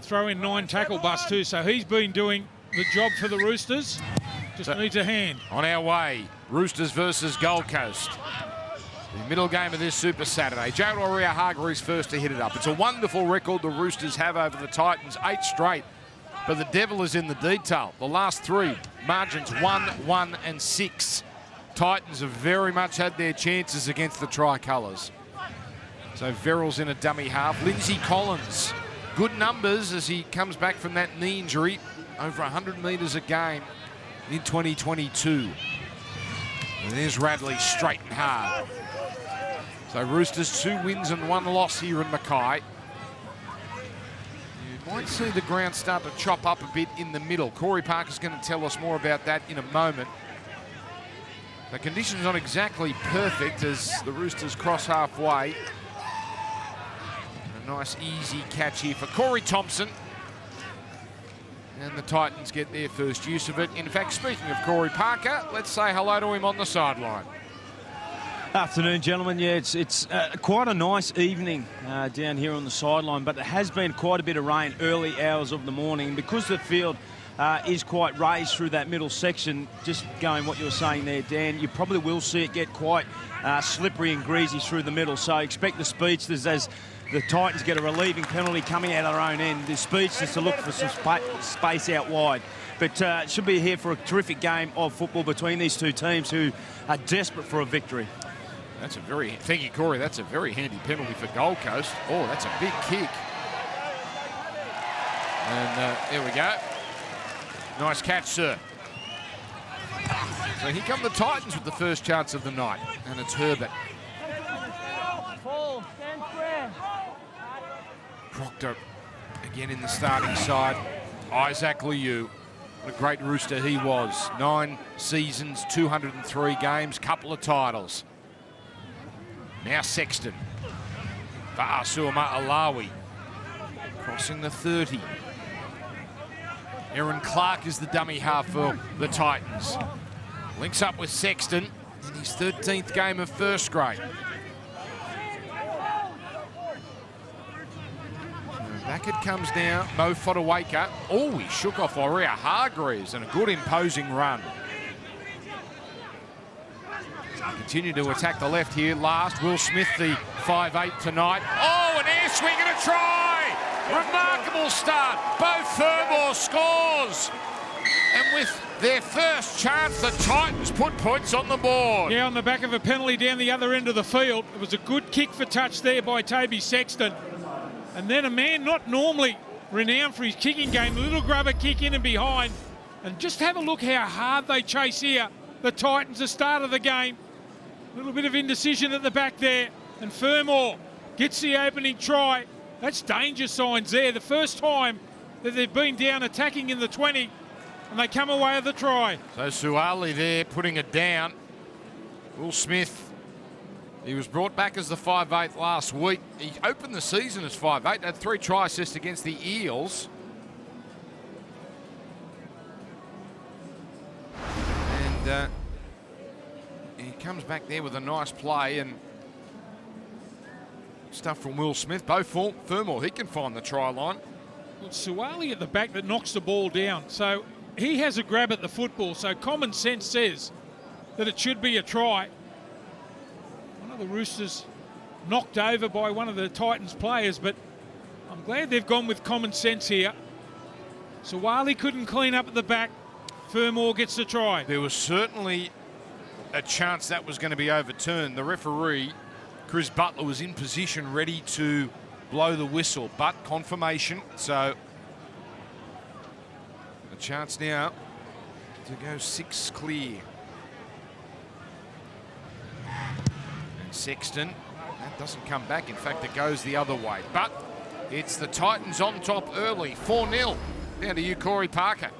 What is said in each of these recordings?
And throw in 9 tackle busts too. So he's been doing the job for the Roosters. Just needs a hand. On our way, Roosters versus Gold Coast. The middle game of this Super Saturday. Jared Waerea-Hargreaves first to hit it up. It's a wonderful record the Roosters have over the Titans, 8 straight. But the devil is in the detail. The last 3 margins 1, 1 and 6. Titans have very much had their chances against the Tricolours. So Verrill's in a dummy half. Lindsay Collins, good numbers as he comes back from that knee injury. Over 100 metres a game in 2022. And there's Radley straight and hard. So Roosters 2 wins and 1 loss here in Mackay. You might see the ground start to chop up a bit in the middle. Corey Parker's going to tell us more about that in a moment. The conditions not exactly perfect as the Roosters cross halfway. A nice easy catch here for Corey Thompson. And the Titans get their first use of it. In fact, speaking of Corey Parker, let's say hello to him on the sideline. Afternoon, gentlemen. Yeah, it's quite a nice evening down here on the sideline, but there has been quite a bit of rain early hours of the morning. Because the field is quite raised through that middle section, just going what you were saying there, Dan, you probably will see it get quite slippery and greasy through the middle. So expect the speedsters as the Titans get a relieving penalty coming out of their own end. The speedsters to look for some space out wide. But it should be here for a terrific game of football between these two teams who are desperate for a victory. That's a very, thank you, Corey. That's a very handy penalty for Gold Coast. Oh, that's a big kick. And there we go. Nice catch, sir. So here come the Titans with the first chance of the night. And it's Herbert. Proctor again in the starting side. Isaac Liu. What a great Rooster he was. 9 seasons, 203 games, couple of titles. Now Sexton for Asuma Alawi. Crossing the 30. Aaron Clark is the dummy half for the Titans. Links up with Sexton in his 13th game of first grade. Back it comes now, Mo Fotuaika. Oh, he shook off Waerea-Hargreaves and a good imposing run. Continue to attack the left here. Last, Will Smith, the 5'8" tonight. Oh, an air swing and a try! Remarkable start. Bo Fermor scores. And with their first chance, the Titans put points on the board. Yeah, on the back of a penalty down the other end of the field. It was a good kick for touch there by Toby Sexton. And then a man not normally renowned for his kicking game, a little grubber kick in and behind. And just have a look how hard they chase here. The Titans, the start of the game. A little bit of indecision at the back there. And Fermor gets the opening try. That's danger signs there. The first time that they've been down attacking in the 20. And they come away with the try. So Suali there putting it down. Will Smith, he was brought back as the 5'8" last week. He opened the season as 5'8", had 3 try assists against the Eels. And he comes back there with a nice play and stuff from Will Smith. Bo Fermor, he can find the try line. Well, it's Suali at the back that knocks the ball down. So he has a grab at the football. So common sense says that it should be a try. One of the Roosters knocked over by one of the Titans players, but I'm glad they've gone with common sense here. Suali couldn't clean up at the back. Fermor gets the try. There was certainly a chance that was going to be overturned. The referee, Chris Butler, was in position ready to blow the whistle, but confirmation. So a chance now to go 6 clear. And Sexton, that doesn't come back. In fact, it goes the other way. But it's the Titans on top early, 4-0. Down to you, Corey Parker.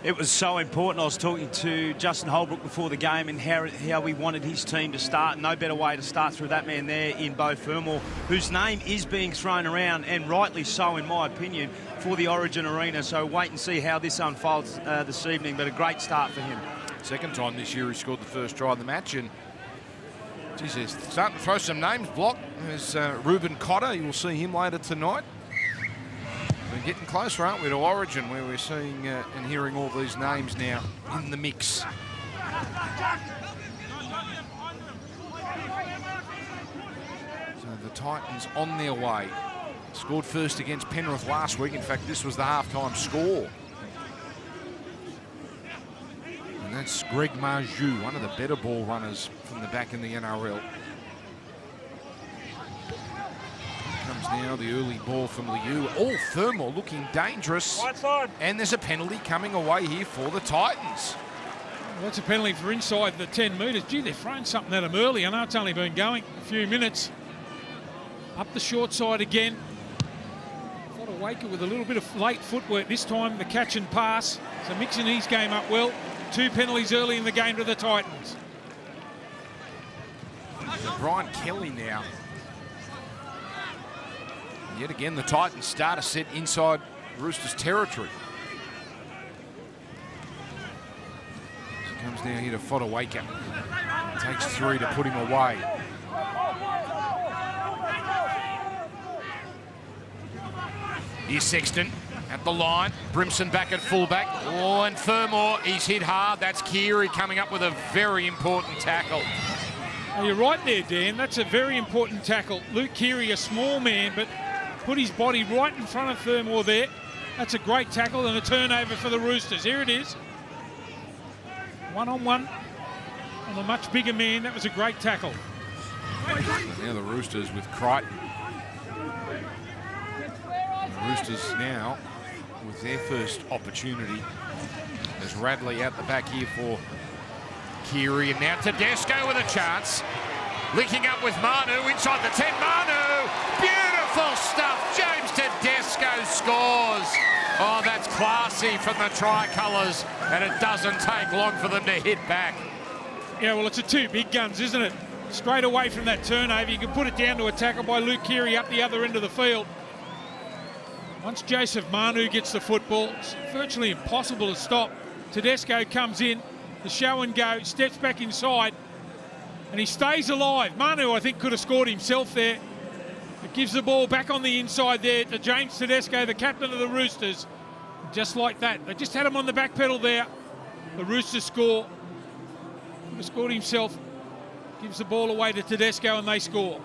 It was so important. I was talking to Justin Holbrook before the game and how we wanted his team to start. No better way to start through that man there in Bo Fermor, whose name is being thrown around, and rightly so, in my opinion, for the Origin Arena. So wait and see how this unfolds this evening, but a great start for him. Second time this year he scored the first try of the match, and geez, he's starting to throw some names. Block. There's Ruben Cotter. You will see him later tonight. We're getting closer, aren't we, to Origin, where we're seeing and hearing all these names now in the mix. So the Titans on their way. Scored first against Penrith last week. In fact, this was the halftime score. And that's Greg Marju, one of the better ball runners from the back in the NRL. Comes now the early ball from Liu. All Thermal looking dangerous. And there's a penalty coming away here for the Titans. Well, that's a penalty for inside the 10 metres. Gee, they're throwing something at him early. I know it's only been going a few minutes. Up the short side again. Waker with a little bit of late footwork this time, the catch and pass. So mixing his game up well. 2 penalties early in the game to the Titans. So Brian Kelly now. Yet again, the Titans start a set inside Roosters territory. So comes now here to Fodawaker. Takes 3 to put him away. Here's Sexton at the line. Brimson back at fullback. Oh, and Fermor, he's hit hard. That's Keary coming up with a very important tackle. Oh, you're right there, Dan. That's a very important tackle. Luke Keary, a small man, but put his body right in front of Fermor there. That's a great tackle and a turnover for the Roosters. Here it is. One-on-one on a much bigger man. That was a great tackle. Now the Roosters with Crichton. Roosters now with their first opportunity. There's Radley out the back here for Keary, and now Tedesco with a chance. Linking up with Manu inside the 10. Manu! Beautiful stuff. James Tedesco scores. Oh, that's classy from the Tricolours, and it doesn't take long for them to hit back. Yeah, well, it's a 2 big guns, isn't it? Straight away from that turnover, you can put it down to a tackle by Luke Keary up the other end of the field. Once Joseph Manu gets the football, it's virtually impossible to stop. Tedesco comes in, the show and go, steps back inside, and he stays alive. Manu, I think, could have scored himself there. It gives the ball back on the inside there to James Tedesco, the captain of the Roosters. Just like that. They just had him on the back pedal there. The Roosters score. Could have scored himself. Gives the ball away to Tedesco and they score.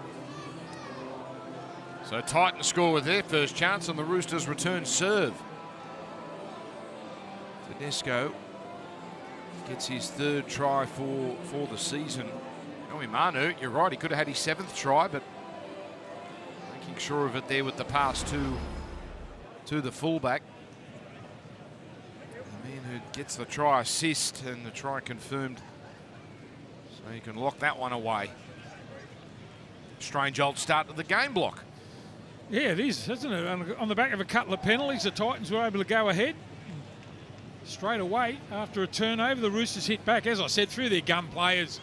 So Titans score with their first chance on the Roosters' return serve. Tedesco gets his 3rd try for the season. Joey Manu, you're right, he could have had his 7th try, but making sure of it there with the pass to the fullback. The man who gets the try assist and the try confirmed. So you can lock that one away. Strange old start to the game block. Yeah, it is, isn't it? On the back of a couple of penalties, the Titans were able to go ahead. Straight away, after a turnover, the Roosters hit back. As I said, through their gun players.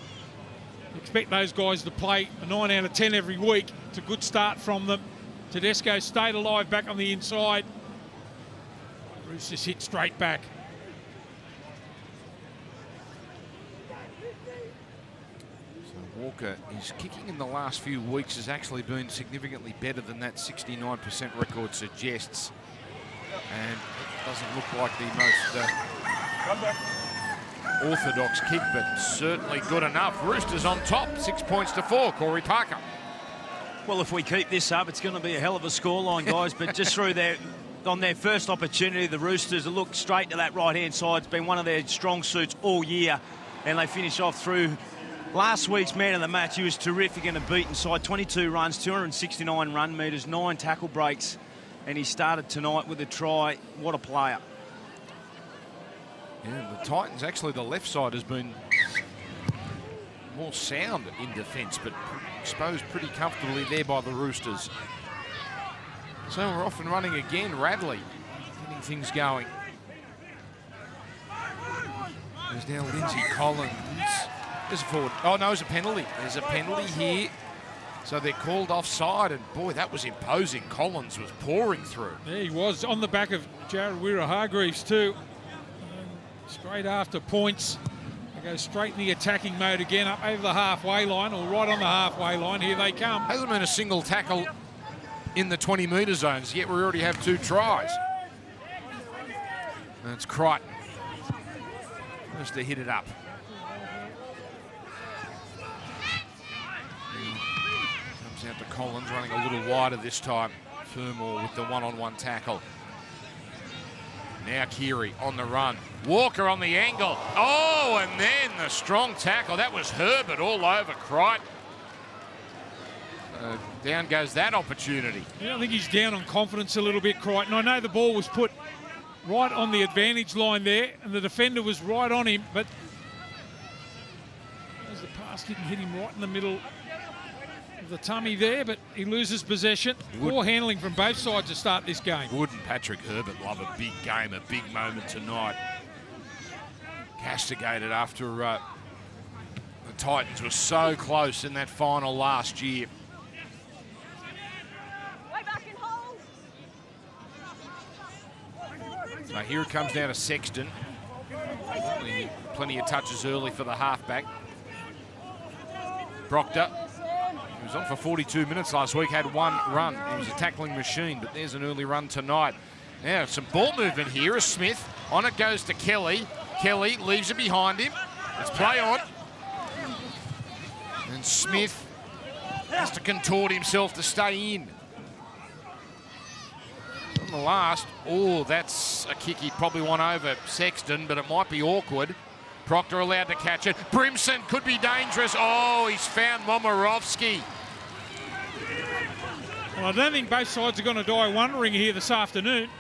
Expect those guys to play a 9 out of 10 every week. It's a good start from them. Tedesco stayed alive back on the inside. Roosters hit straight back. Walker, his kicking in the last few weeks has actually been significantly better than that 69% record suggests. And it doesn't look like the most orthodox kick, but certainly good enough. Roosters on top, 6 points to 4. Corey Parker. Well, if we keep this up, it's going to be a hell of a scoreline, guys. But just through on their first opportunity, the Roosters look straight to that right-hand side. It's been one of their strong suits all year. And they finish off through last week's man of the match. He was terrific in a beaten side. 22 runs, 269 run metres, 9 tackle breaks. And he started tonight with a try. What a player. Yeah, the Titans, actually, the left side has been more sound in defence, but exposed pretty comfortably there by the Roosters. So we're off and running again. Radley getting things going. There's now Lindsay Collins. There's a forward. Oh, no, there's a penalty. There's a penalty here. So they're called offside, and boy, that was imposing. Collins was pouring through. There he was, on the back of Jared Wira-Hargreaves too. Straight after points. They go straight in the attacking mode again, up over the halfway line, or right on the halfway line. Here they come. Hasn't been a single tackle in the 20-metre zones, yet we already have 2 tries. And it's Crichton. Just to hit it up. Comes out to Collins, running a little wider this time. Fermor with the one-on-one tackle. Now Keary on the run. Walker on the angle. Oh, and then the strong tackle. That was Herbert all over Crichton. Down goes that opportunity. Yeah, I think he's down on confidence a little bit, Crichton. I know the ball was put right on the advantage line there, and the defender was right on him, but as the pass didn't hit him right in the middle of the tummy there, but he loses possession. Poor handling from both sides to start this game. Wouldn't Patrick Herbert love a big game, a big moment tonight? Castigated after the Titans were so close in that final last year. So here it comes down to Sexton. Plenty of touches early for the halfback. Proctor, he was on for 42 minutes last week, had 1 run. He was a tackling machine, but there's an early run tonight. Now, some ball movement here as Smith. On it goes to Kelly. Kelly leaves it behind him. Let's play on. And Smith has to contort himself to stay in. On the last, oh, that's a kick he'd probably want over Sexton, but it might be awkward. Proctor allowed to catch it. Brimson could be dangerous. Oh, he's found Momorowski. Well, I don't think both sides are going to die wondering here this afternoon.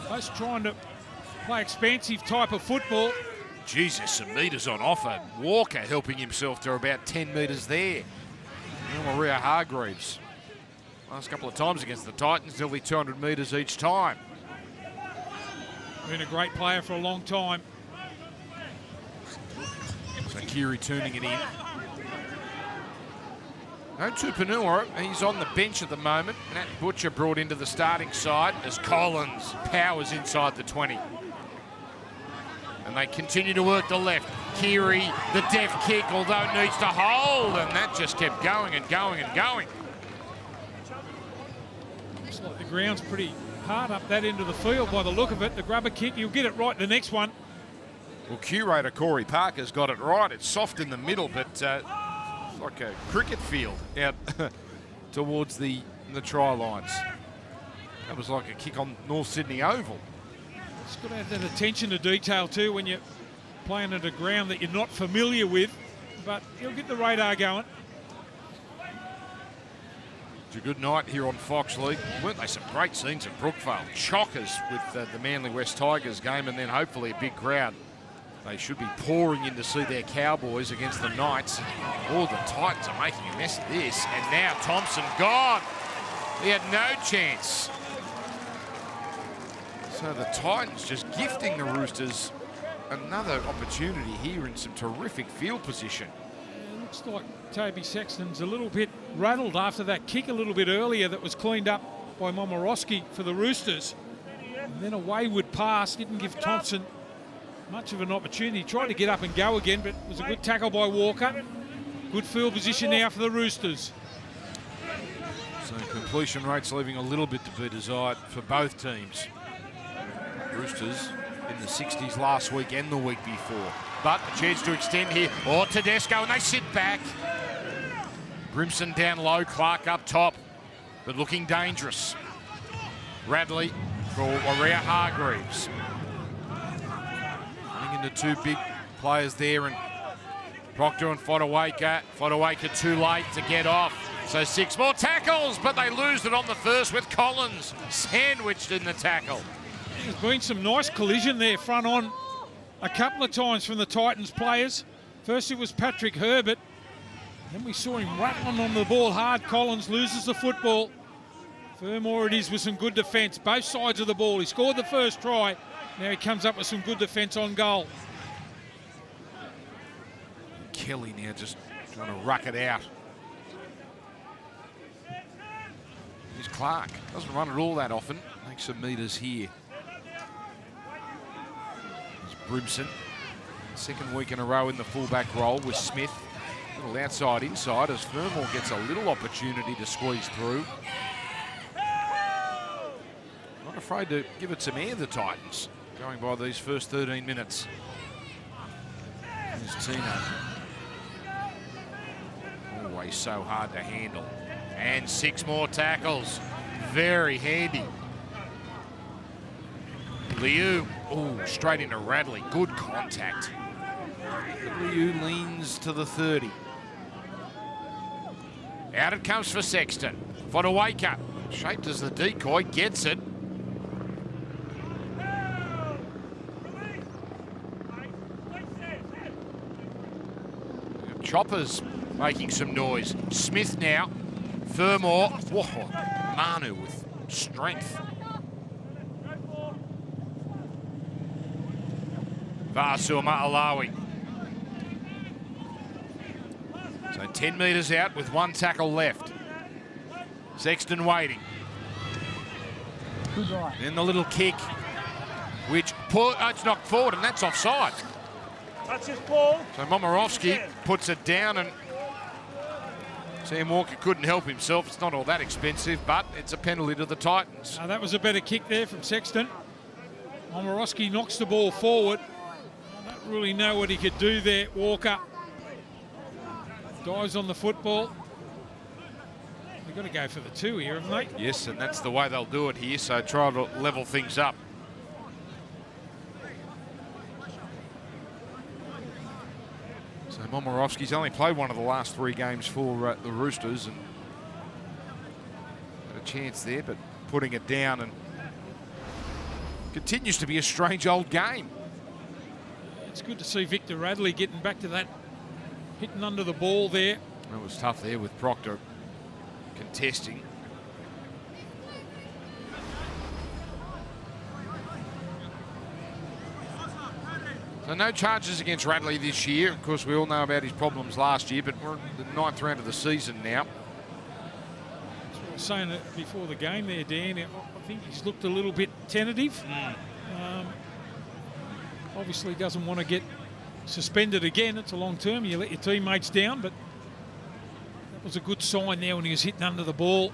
Both trying to play expansive type of football. Jesus, some metres on offer. Walker helping himself to about 10 metres there. Maria Hargreaves. Last couple of times against the Titans, nearly 200 metres each time. Been a great player for a long time. So Keary tuning it in. No Tupanua, he's on the bench at the moment. Nat Butcher brought into the starting side as Collins powers inside the 20. And they continue to work the left. Keary, the deft kick, although it needs to hold, and that just kept going and going and going. Looks like the ground's pretty hard up that end of the field by the look of it. The grubber kick, you'll get it right the next one. Well, curator Corey Parker's got it right. It's soft in the middle, but it's like a cricket field out towards the try lines. That was like a kick on North Sydney Oval. It's got to have that attention to detail too when you're playing at a ground that you're not familiar with, but you'll get the radar going. It's a good night here on Fox League. Weren't they some great scenes at Brookvale? Chockers with the Manly West Tigers game, and then hopefully a big crowd. They should be pouring in to see their Cowboys against the Knights. Oh, the Titans are making a mess of this. And now Thompson gone. He had no chance. So the Titans just gifting the Roosters another opportunity here in some terrific field position. It looks like Toby Sexton's a little bit rattled after that kick a little bit earlier that was cleaned up by Momorowski for the Roosters. And then a wayward pass didn't give Thompson much of an opportunity. He tried to get up and go again, but it was a good tackle by Walker. Good field position now for the Roosters. So completion rates leaving a little bit to be desired for both teams. Roosters in the 60s last week and the week before. But a chance to extend here. Oh, Tedesco, and they sit back. Brimson down low, Clark up top, but looking dangerous. Radley for Waria Hargreaves. Running into 2 big players there, and Proctor and Fodawaker. Fodawaker too late to get off. So 6 more tackles, but they lose it on the first with Collins sandwiched in the tackle. There's been some nice collision there front on a couple of times from the Titans players. First it was Patrick Herbert. Then we saw him rattling on the ball hard. Collins loses the football. Fermor it is with some good defence. Both sides of the ball. He scored the first try. Now he comes up with some good defence on goal. Kelly now just trying to ruck it out. Here's Clark. Doesn't run it all that often. Makes some metres here. Brimson, second week in a row in the fullback role with Smith. A little outside inside as Fermor gets a little opportunity to squeeze through. afraid to give it some air, the Titans, going by these first 13 minutes. There's Tino. Always so hard to handle. And 6 more tackles. Very handy. Liu, straight into Radley. Good contact. Liu leans to the 30. Out it comes for Sexton. Fodawaker, shaped as the decoy, gets it. Choppers making some noise. Smith now. Furmore. Whoa, Manu with strength. Vasuma Alawi. So 10 metres out with 1 tackle left. Sexton waiting. Then the little kick, which it's knocked forward, and that's offside. That's his ball. So Momorowski puts it down, and Sam Walker couldn't help himself. It's not all that expensive, but it's a penalty to the Titans. That was a better kick there from Sexton. Momorowski knocks the ball forward. I don't really know what he could do there, Walker. Dives on the football. They've got to go for the 2 here, haven't they? Yes, and that's the way they'll do it here, so try to level things up. So Momorowski's only played one of the last 3 games for the Roosters, and had a chance there, but putting it down, and continues to be a strange old game. It's good to see Victor Radley getting back to that, hitting under the ball there. It was tough there with Proctor contesting. So no charges against Radley this year. Of course, we all know about his problems last year, but we're in the 9th round of the season now. That's what I was saying before the game there, Dan. I think he's looked a little bit tentative. Obviously doesn't want to get suspended again. It's a long term. You let your teammates down, but that was a good sign there when he was hitting under the ball.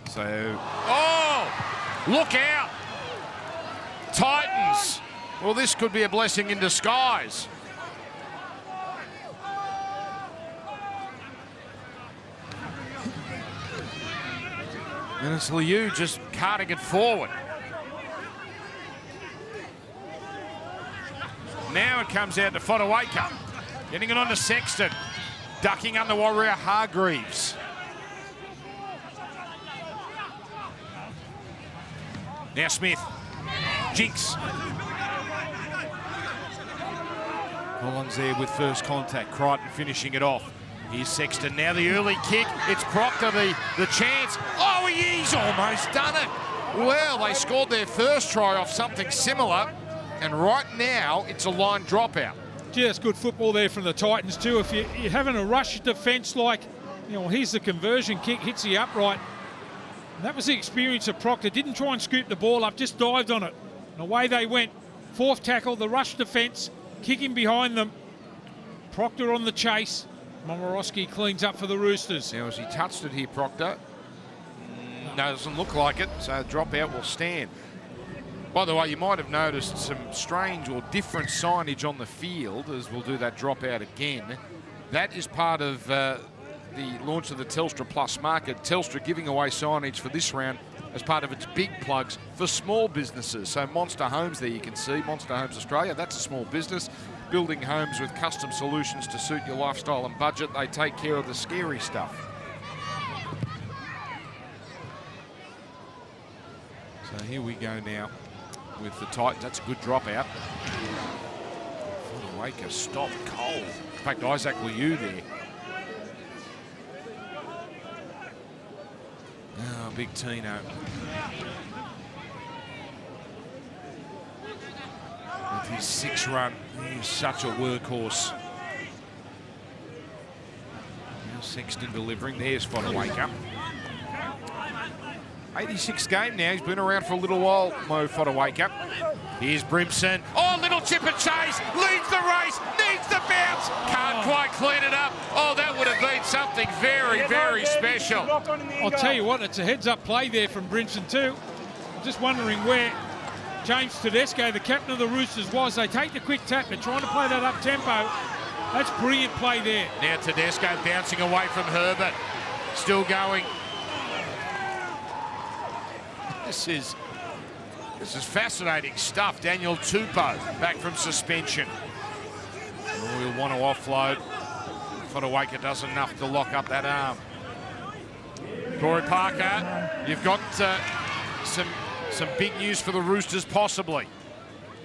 So, look out! Titans. Well, this could be a blessing in disguise. And it's Liu just carting it forward. Now it comes out to Fodawaker. Getting it on to Sexton. Ducking under Warrior Hargreaves. Now Smith. Jinx. Collins there with first contact. Crichton finishing it off. Here's Sexton. Now the early kick. It's Proctor the chance. Oh, he's almost done it. Well, they scored their first try off something similar. And right now, it's a line dropout. Just good football there from the Titans too. If you're having a rush defence like, here's the conversion kick, hits the upright. And that was the experience of Proctor. Didn't try and scoop the ball up, just dived on it. And away they went. 4th tackle, the rush defence, kicking behind them. Proctor on the chase. Momorowski cleans up for the Roosters. Now, has he touched it here, Proctor? No, doesn't look like it, so dropout will stand. By the way, you might have noticed some strange or different signage on the field as we'll do that dropout again. That is part of the launch of the Telstra Plus market. Telstra giving away signage for this round as part of its big plugs for small businesses. So Monster Homes there you can see, Monster Homes Australia, that's a small business. Building homes with custom solutions to suit your lifestyle and budget. They take care of the scary stuff. So here we go now with the Titans. That's a good dropout. Waker stopped cold. In fact, Isaac Liu there. Oh, big Tino. With his 6 run, he's such a workhorse. Now Sexton delivering. There's Fodawaker. 86th game now. He's been around for a little while, Mo Fodawaker. Here's Brimson. Oh, little chip and chase. Leads the race. Needs the bounce. Can't quite clean it up. Oh, that would have been played something very, very special. I'll tell you what, it's a heads-up play there from Brimson too. I'm just wondering where James Tedesco, the captain of the Roosters, was. They take the quick tap. They're trying to play that up-tempo. That's brilliant play there. Now Tedesco bouncing away from Herbert. Still going. This is fascinating stuff. Daniel Tupou back from suspension. We'll want to offload. Fodawaker does enough to lock up that arm. Corey Parker, you've got some big news for the Roosters, possibly.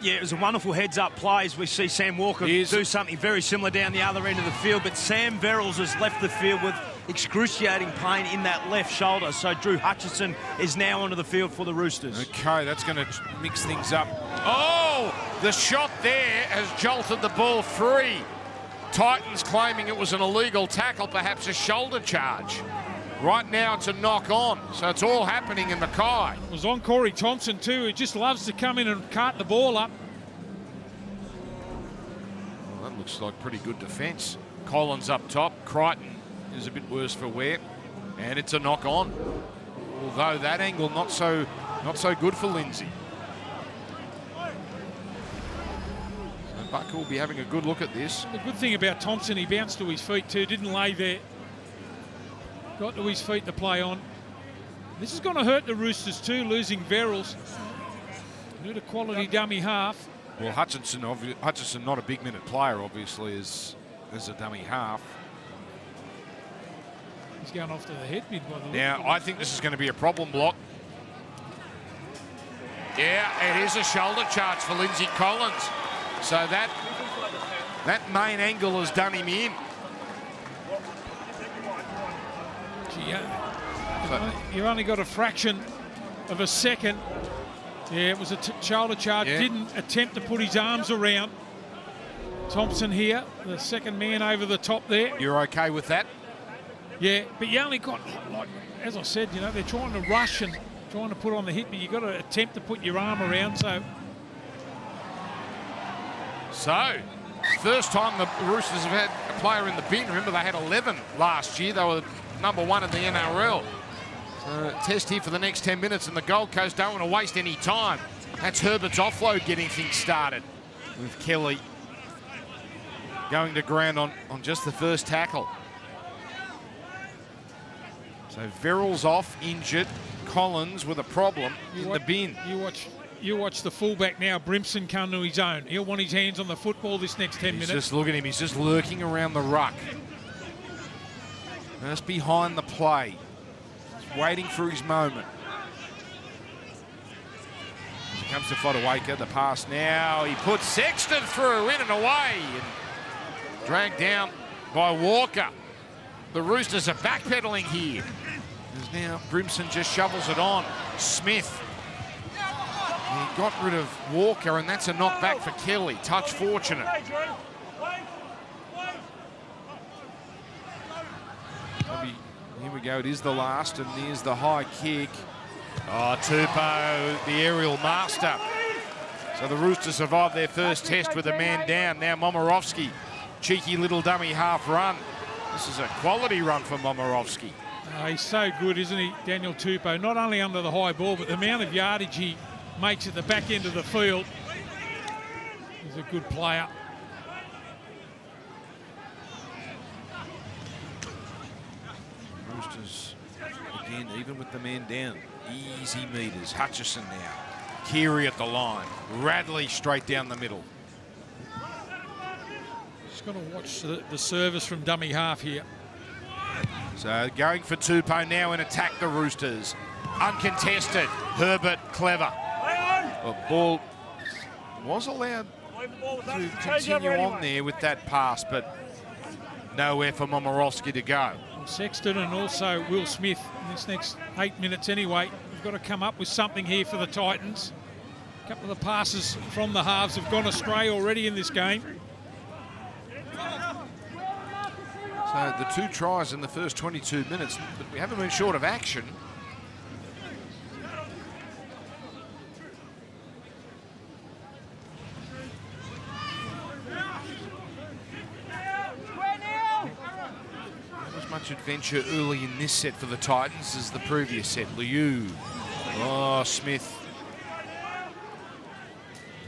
Yeah, it was a wonderful heads-up play as we see Sam Walker do something very similar down the other end of the field, but Sam Verrills has left the field with excruciating pain in that left shoulder, so Drew Hutchison is now onto the field for the Roosters. Okay, that's going to mix things up. Oh, the shot there has jolted the ball free. Titans claiming it was an illegal tackle, perhaps a shoulder charge. Right now it's a knock-on, so it's all happening in Mackay. It was on Corey Thompson too, who just loves to come in and cart the ball up. Well, that looks like pretty good defence. Collins up top, Crichton is a bit worse for wear, and it's a knock-on. Although that angle not so good for Lindsay. So Bucker will be having a good look at this. The good thing about Thompson, he bounced to his feet too, didn't lay there. Got to his feet to play on. This is going to hurt the Roosters too, losing Verrills. Need a quality dummy half. Well, Hutchison not a big minute player, obviously, as a dummy half. He's going off to the head mid by the look. Now, I think this is going to be a problem block. Yeah, it is a shoulder charge for Lindsay Collins. So that main angle has done him in. You've only got a fraction of a second. Yeah, it was a shoulder charge. Yeah. Didn't attempt to put his arms around Thompson here, the second man over the top there. You're okay with that? Yeah, but you only got, like, as I said, you know, they're trying to rush and trying to put on the hit, but you've got to attempt to put your arm around, So, first time the Roosters have had a player in the bin. Remember, they had 11 last year. They were #1 in the NRL. So, test here for the next 10 minutes, and the Gold Coast don't want to waste any time. That's Herbert's offload getting things started, with Kelly going to ground on just the first tackle. So Verrills off, injured. Collins with a problem in the bin. You watch the fullback now, Brimson, come to his own. He'll want his hands on the football this next 10 minutes. Just look at him. He's just lurking around the ruck. Just behind the play. Just waiting for his moment. As it comes to Fodawaker, the pass now. He puts Sexton through, in and away. And dragged down by Walker. The Roosters are backpedaling here. As now Brimson just shovels it on. Smith. He got rid of Walker, and that's a knockback for Kelly. Touch fortunate. Here we go. It is the last, and there's the high kick. Oh, Tupou, the aerial master. So the Roosters survived their first test with a man down. Now Momirovski, cheeky little dummy half run. This is a quality run for Momirovski. He's so good, isn't he, Daniel Tupou? Not only under the high ball, but the amount of yardage he makes at the back end of the field. He's a good player. Roosters, again, even with the man down. Easy meters. Hutchison now. Keary at the line. Radley straight down the middle. Just got to watch the service from dummy half here. So going for Tupou now and attack the Roosters. Uncontested. Herbert, clever. The ball was allowed to continue on there with that pass, but nowhere for Momirovski to go. Sexton and also Will Smith in this next 8 minutes anyway. We've got to come up with something here for the Titans. A couple of the passes from the halves have gone astray already in this game. So the 2 tries in the first 22 minutes, but we haven't been short of action. much adventure early in this set for the Titans as the previous set. Liu. Oh, Smith.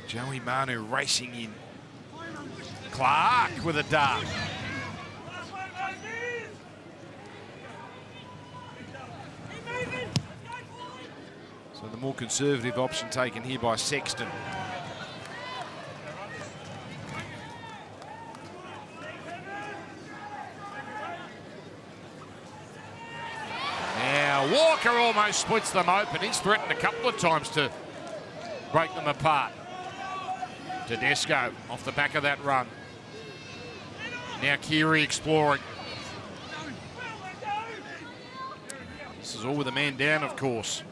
Joey Manu racing in. Clark with a dart. So the more conservative option taken here by Sexton. Now Walker almost splits them open. He's threatened a couple of times to break them apart. Tedesco off the back of that run. Now Keary exploring. This is all with a man down, of course.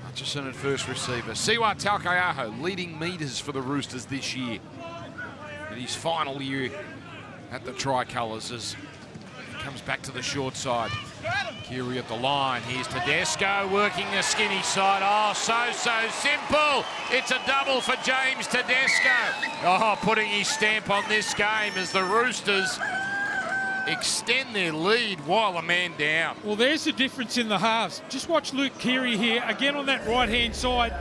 Hutchison at first receiver. Siwa Talkaiaho leading meters for the Roosters this year. In his final year at the Tricolours as he comes back to the short side. Keary at the line. Here's Tedesco working the skinny side. Oh, so simple. It's a double for James Tedesco. Oh, putting his stamp on this game as the Roosters extend their lead while a man down. Well, there's the difference in the halves. Just watch Luke Keary here, again on that right-hand side.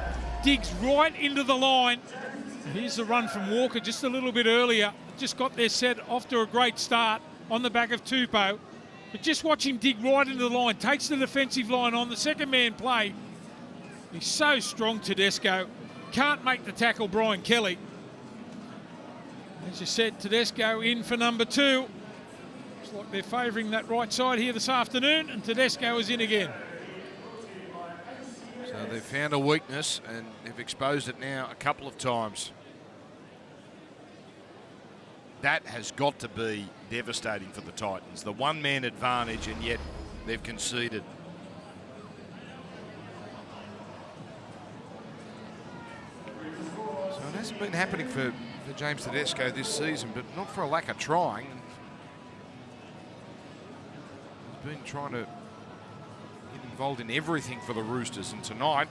Digs right into the line. Here's the run from Walker just a little bit earlier. Just got their set off to a great start on the back of Tupou. But just watch him dig right into the line. Takes the defensive line on the second man play. He's so strong, Tedesco. Can't make the tackle, Brian Kelly. As you said, Tedesco in for number 2. Looks like they're favouring that right side here this afternoon, and Tedesco is in again. So they've found a weakness and they've exposed it now a couple of times. That has got to be devastating for the Titans. The one-man advantage, and yet they've conceded. So it hasn't been happening for James Tedesco this season, but not for a lack of trying. He's been trying to get involved in everything for the Roosters, and tonight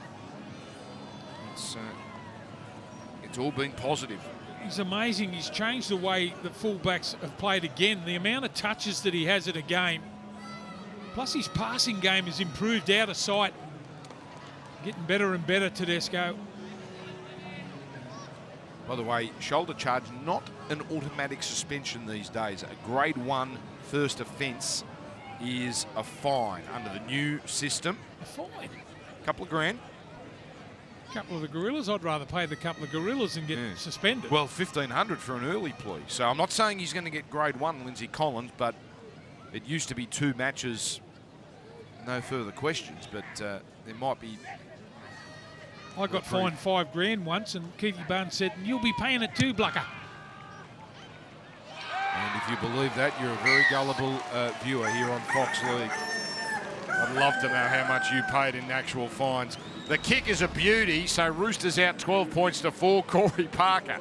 it's all been positive. He's amazing. He's changed the way the fullbacks have played again. The amount of touches that he has in a game. Plus his passing game has improved out of sight. Getting better and better, Tedesco. By the way, shoulder charge, not an automatic suspension these days. A grade 1 first offence is a fine under the new system. A fine? A couple of grand. Couple of the Gorillas. I'd rather pay the couple of Gorillas and get suspended. Well, $1,500 for an early plea. So I'm not saying he's going to get grade 1, Lindsay Collins, but it used to be 2 matches, no further questions. But there might be. I got fined $5 grand once, and Keithy Barnes said, "You'll be paying it too, Blucker." And if you believe that, you're a very gullible viewer here on Fox League. I'd love to know how much you paid in actual fines. The kick is a beauty, so Roosters out 12 points to 4. Corey Parker.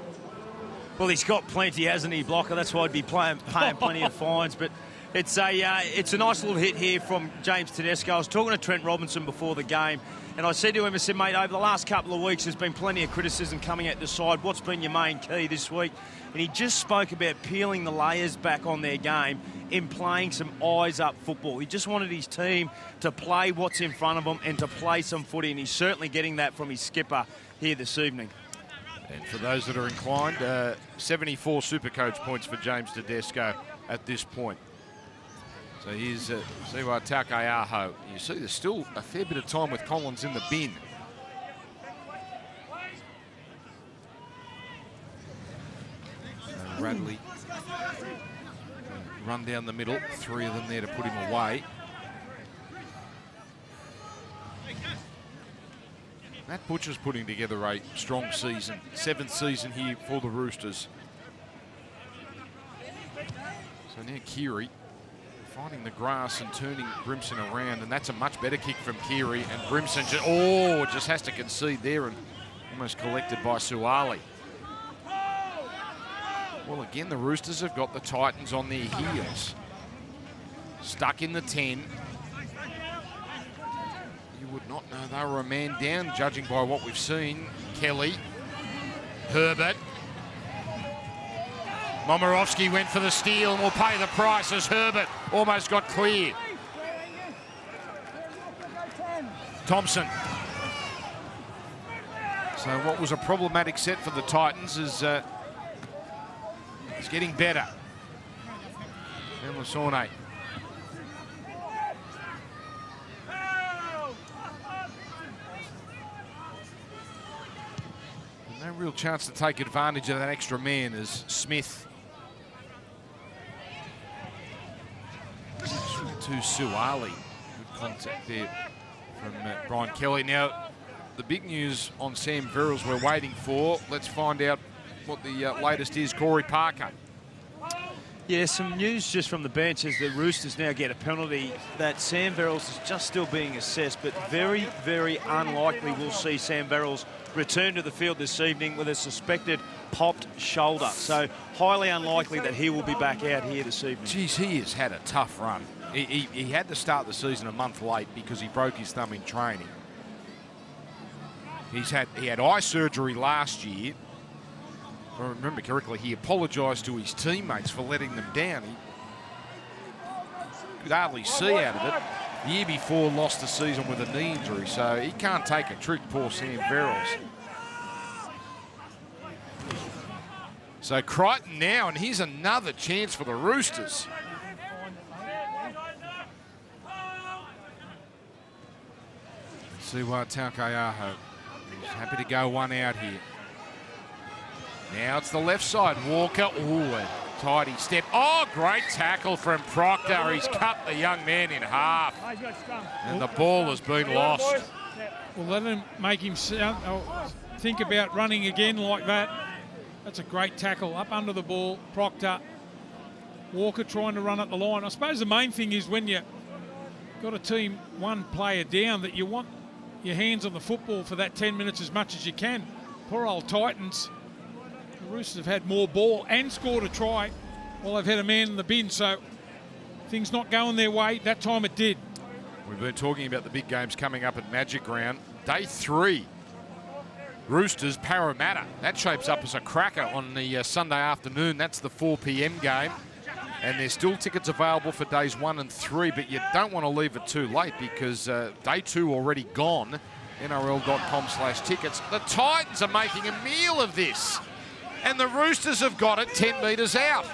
Well, he's got plenty, hasn't he, Blocker? That's why I'd be paying plenty of fines. But it's a nice little hit here from James Tedesco. I was talking to Trent Robinson before the game, and I said to him, I said, mate, over the last couple of weeks, there's been plenty of criticism coming at the side. What's been your main key this week? And he just spoke about peeling the layers back on their game in playing some eyes-up football. He just wanted his team to play what's in front of them and to play some footy, and he's certainly getting that from his skipper here this evening. And for those that are inclined, 74 Supercoach points for James Tedesco at this point. So here's Siwa Talkaiaho. You see there's still a fair bit of time with Collins in the bin. Radley run down the middle, 3 of them there to put him away. Matt Butcher's putting together a strong season, 7th season here for the Roosters. So now Keary finding the grass and turning Brimson around, and that's a much better kick from Keary, and Brimson just has to concede there and almost collected by Suali. Well, again, the Roosters have got the Titans on their heels. Stuck in the 10. You would not know they were a man down, judging by what we've seen. Kelly, Herbert. Momirovski went for the steal and will pay the price as Herbert almost got clear. Thompson. So what was a problematic set for the Titans is getting better. And Lasone. No real chance to take advantage of that extra man as Smith. To Suali. Good contact there from Brian Kelly. Now, the big news on Sam Verrills we're waiting for. Let's find out what the latest is. Corey Parker. Yeah, some news just from the bench is that Roosters now get a penalty that Sam Verrills is just still being assessed, but very, very unlikely we'll see Sam Verrills return to the field this evening with a suspected popped shoulder. So highly unlikely that he will be back out here this evening. Geez, he has had a tough run. He had to start the season a month late because he broke his thumb in training. He had eye surgery last year. If I remember correctly, he apologised to his teammates for letting them down. He could hardly see out of it. The year before, lost the season with a knee injury, so he can't take a trick, poor Sam Verrills. So Crichton now, and here's another chance for the Roosters. See what Taukeaho is happy to go one out here. Now it's the left side. Walker, ooh, a tidy step. Oh, great tackle from Proctor. He's cut the young man in half. And the ball has been lost. Well, let him make him think about running again like that. That's a great tackle. Up under the ball, Proctor. Walker trying to run at the line. I suppose the main thing is when you got a team one player down that you want your hands on the football for that 10 minutes as much as you can. Poor old Titans. The Roosters have had more ball and scored a try while they've had a man in the bin, so things not going their way. That time it did. We've been talking about the big games coming up at Magic Round. Day 3, Roosters, Parramatta. That shapes up as a cracker on the Sunday afternoon. That's the 4 p.m. game. And there's still tickets available for days 1 and 3, but you don't want to leave it too late because day 2 already gone. NRL.com/tickets. The Titans are making a meal of this. And the Roosters have got it 10 metres out.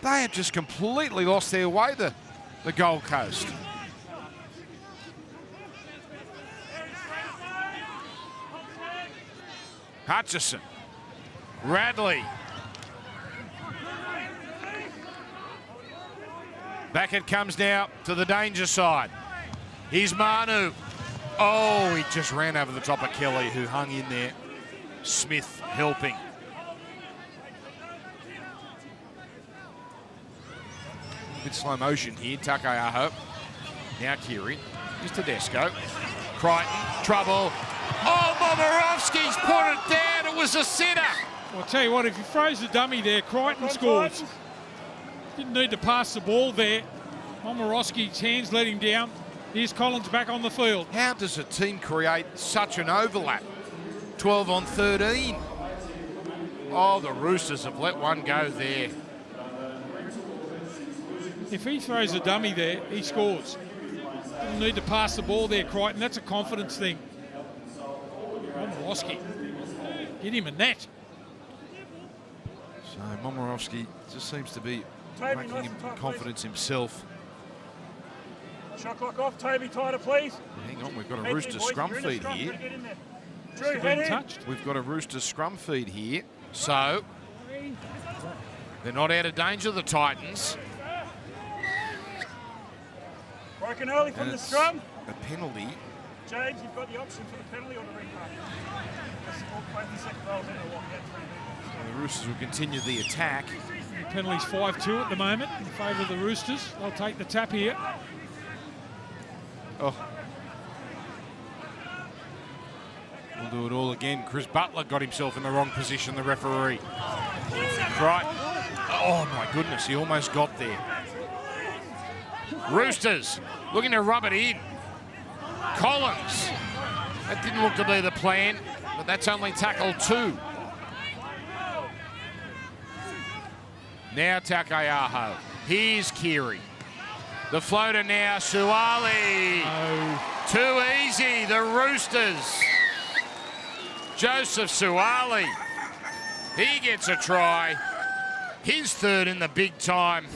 They have just completely lost their way, the Gold Coast. Hutchison. Radley. Back it comes now to the danger side. Here's Manu. Oh, he just ran over the top of Kelly, who hung in there. Smith helping. Bit slow motion here. Taukeaho. Now Kiri. Here's Tedesco. Crichton. Trouble. Oh, Momirovski's put it down. It was a sitter. I'll tell you what, if you froze the dummy there, Crichton scores. Didn't need to pass the ball there. Momirovski's hands let him down. Here's Collins back on the field. How does a team create such an overlap? 12 on 13. Oh, the Roosters have let one go there. If he throws a dummy there, he scores. Doesn't need to pass the ball there, Crichton. That's a confidence thing. Momirovski. Get him a net. So Momirovski just seems to be making him confidence himself. Shot clock off. Toby, tighter, please. Hang on, we've got a Roosters scrum feed here. Drew, head in. Touched. We've got a Roosters scrum feed here. So they're not out of danger, the Titans. Broken early from And the it's scrum. a penalty. James, you've got the option for the penalty or the ring card. Both the second rows in or what? So the Roosters will continue the attack. The penalty's 5-2 at the moment in favour of the Roosters. They'll take the tap here. Oh. We'll do it all again. Chris Butler got himself in the wrong position, the referee. Right. Oh, my goodness, he almost got there. Roosters looking to rub it in. Collins. That didn't look to be the plan, but that's only tackle 2. Now Takayaho. Here's Kiri. The floater now, Suwali. Oh. Too easy, the Roosters. Joseph Suwali. He gets a try. His third in the big time.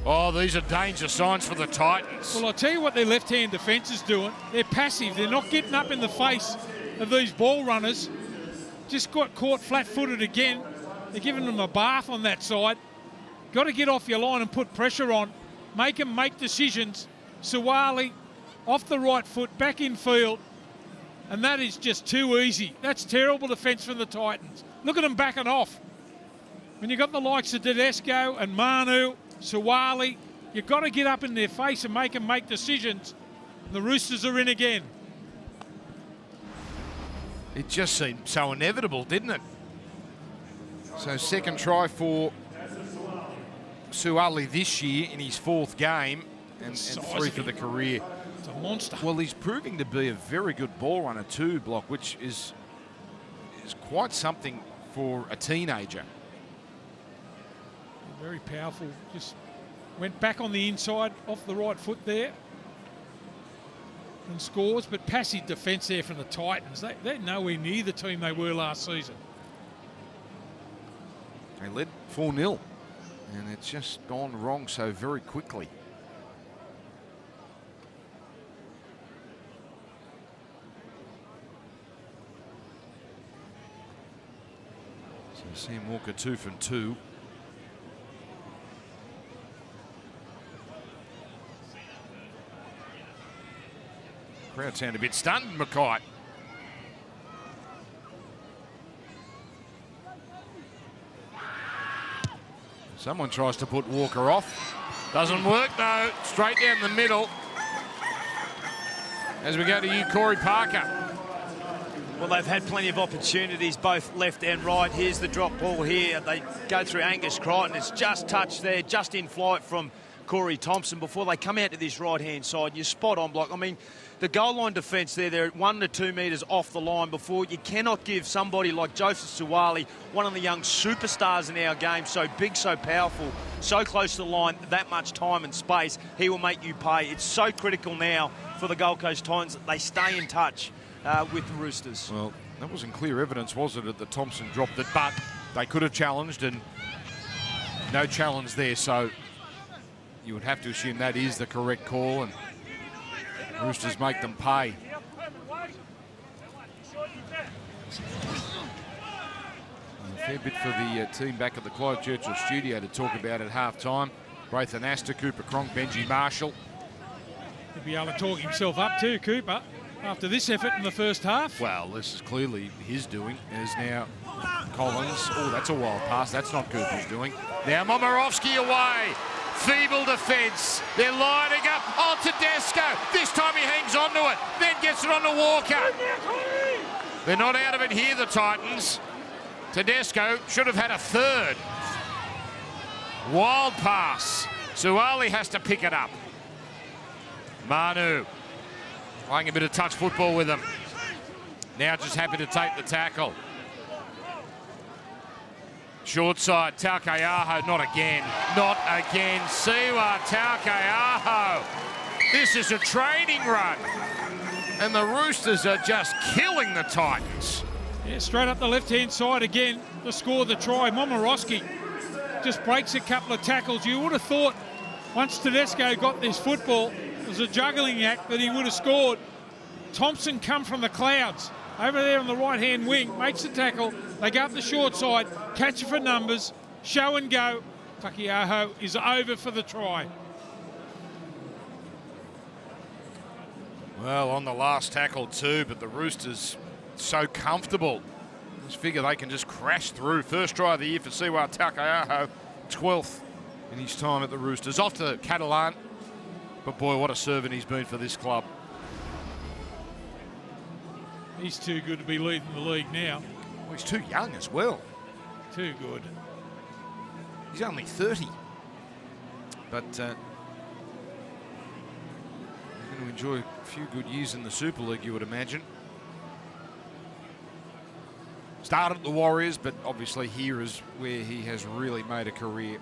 Oh, these are danger signs for the Titans. Well, I'll tell you what their left-hand defence is doing. They're passive. They're not getting up in the face of these ball runners. Just got caught flat-footed again. They're giving them a bath on that side. Got to get off your line and put pressure on. Make them make decisions. Suwali off the right foot, back in field. And that is just too easy. That's terrible defence from the Titans. Look at them backing off. When you've got the likes of Tedesco and Manu, Suwali, you've got to get up in their face and make them make decisions. The Roosters are in again. It just seemed so inevitable, didn't it? So second try for Suwali this year in his fourth game and 3 for the career. It's a monster. Well, he's proving to be a very good ball runner too, Block, which is quite something for a teenager. Very powerful. Just went back on the inside, off the right foot there. And scores, but passive defence there from the Titans. They're nowhere near the team they were last season. They led 4-0, and it's just gone wrong so very quickly. So Sam Walker 2 from 2. Crowd sound a bit stunned, Mackay. Someone tries to put Walker off. Doesn't work though. Straight down the middle. As we go to you, Corey Parker. Well, they've had plenty of opportunities, both left and right. Here's the drop ball here. They go through Angus Crichton. It's just touched there, just in flight from Corey Thompson before they come out to this right-hand side. You're spot on, Block. I mean, the goal line defence there, they're 1 to 2 metres off the line before. You cannot give somebody like Joseph Suwali, one of the young superstars in our game, so big, so powerful, so close to the line, that much time and space, he will make you pay. It's so critical now for the Gold Coast Titans that they stay in touch with the Roosters. Well, that wasn't clear evidence, was it, that the Thompson dropped it, but they could have challenged and no challenge there, so you would have to assume that is the correct call, and Roosters make them pay. A fair bit for the team back at the Clyde Churchill studio to talk about at half-time. Braithen Astor, Cooper Cronk, Benji Marshall. He'll be able to talk himself up too, Cooper, after this effort in the first half. Well, this is clearly his doing, as now Collins. Oh, that's a wild pass. That's not Cooper's doing. Now Momorowski away. Feeble defence. They're lining up. Oh, Tedesco. This time he hangs on to it. Then gets it on to Walker. They're not out of it here, the Titans. Tedesco should have had a third. Wild pass. Suwali has to pick it up. Manu playing a bit of touch football with him. Now just happy to take the tackle. Short side, Taukeaho, not again. Not again. Siwa Taukeaho. This is a training run. And the Roosters are just killing the Titans. Yeah, straight up the left-hand side again to score the try. Momorowski just breaks a couple of tackles. You would have thought once Tedesco got this football, it was a juggling act that he would have scored. Thompson come from the clouds. Over there on the right-hand wing, makes the tackle. They go up the short side, catch it for numbers, show and go. Taukeaho is over for the try. Well, on the last tackle too, but the Roosters so comfortable. Just figure they can just crash through. First try of the year for Siwa Taukeaho, 12th in his time at the Roosters. Off to Catalan, but boy, what a servant he's been for this club. He's too good to be leading the league now. Well, he's too young as well. Too good. He's only 30. But he's going to enjoy a few good years in the Super League, you would imagine. Started at the Warriors, but obviously here is where he has really made a career.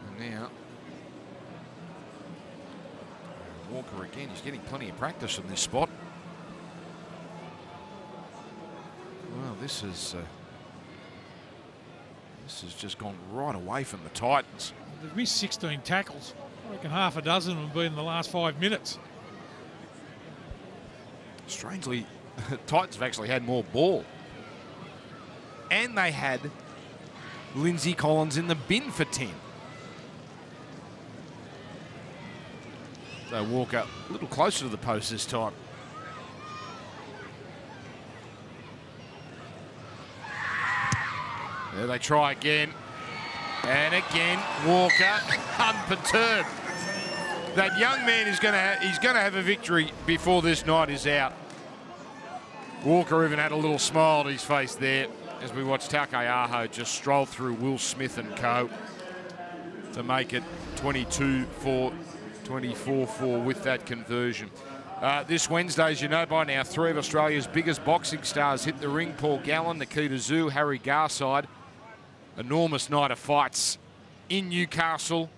And now, Walker again, he's getting plenty of practice in this spot. Well, this has just gone right away from the Titans. They've missed 16 tackles. I reckon half a dozen have been in the last 5 minutes. Strangely, Titans have actually had more ball. And they had Lindsay Collins in the bin for 10. So Walker a little closer to the post this time. There they try again. And again, Walker unperturbed. That young man is going to have a victory before this night is out. Walker even had a little smile on his face there as we watched Taukei'aho just stroll through Will Smith and co to make it 22-4, 24-4 with that conversion. This Wednesday, as you know by now, 3 of Australia's biggest boxing stars hit the ring. Paul Gallen, Nikita Zhu, Harry Garside. Enormous night of fights in Newcastle.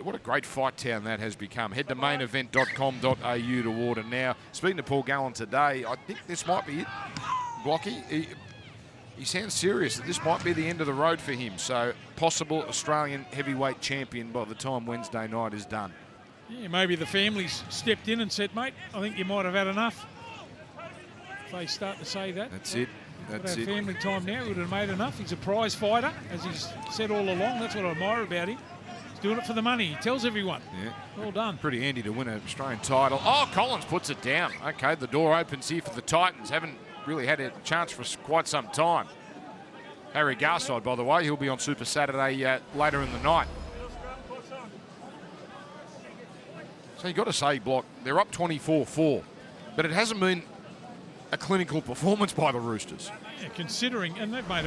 What a great fight town that has become. Head to mainevent.com.au to order now. Speaking to Paul Gallen today, I think this might be it. Blocky, he sounds serious that this might be the end of the road for him. So possible Australian heavyweight champion by the time Wednesday night is done. Yeah, maybe the family's stepped in and said, mate, I think you might have had enough. If they start to say that. That's it. That's it. Family time now, he would have made enough. He's a prize fighter, as he's said all along. That's what I admire about him. He's doing it for the money. He tells everyone. Yeah. Well done. Pretty handy to win an Australian title. Oh, Collins puts it down. Okay, the door opens here for the Titans. Haven't really had a chance for quite some time. Harry Garside, by the way, he'll be on Super Saturday later in the night. So you've got to say, Block, they're up 24-4, but it hasn't been a clinical performance by the Roosters. Yeah, considering, and they've made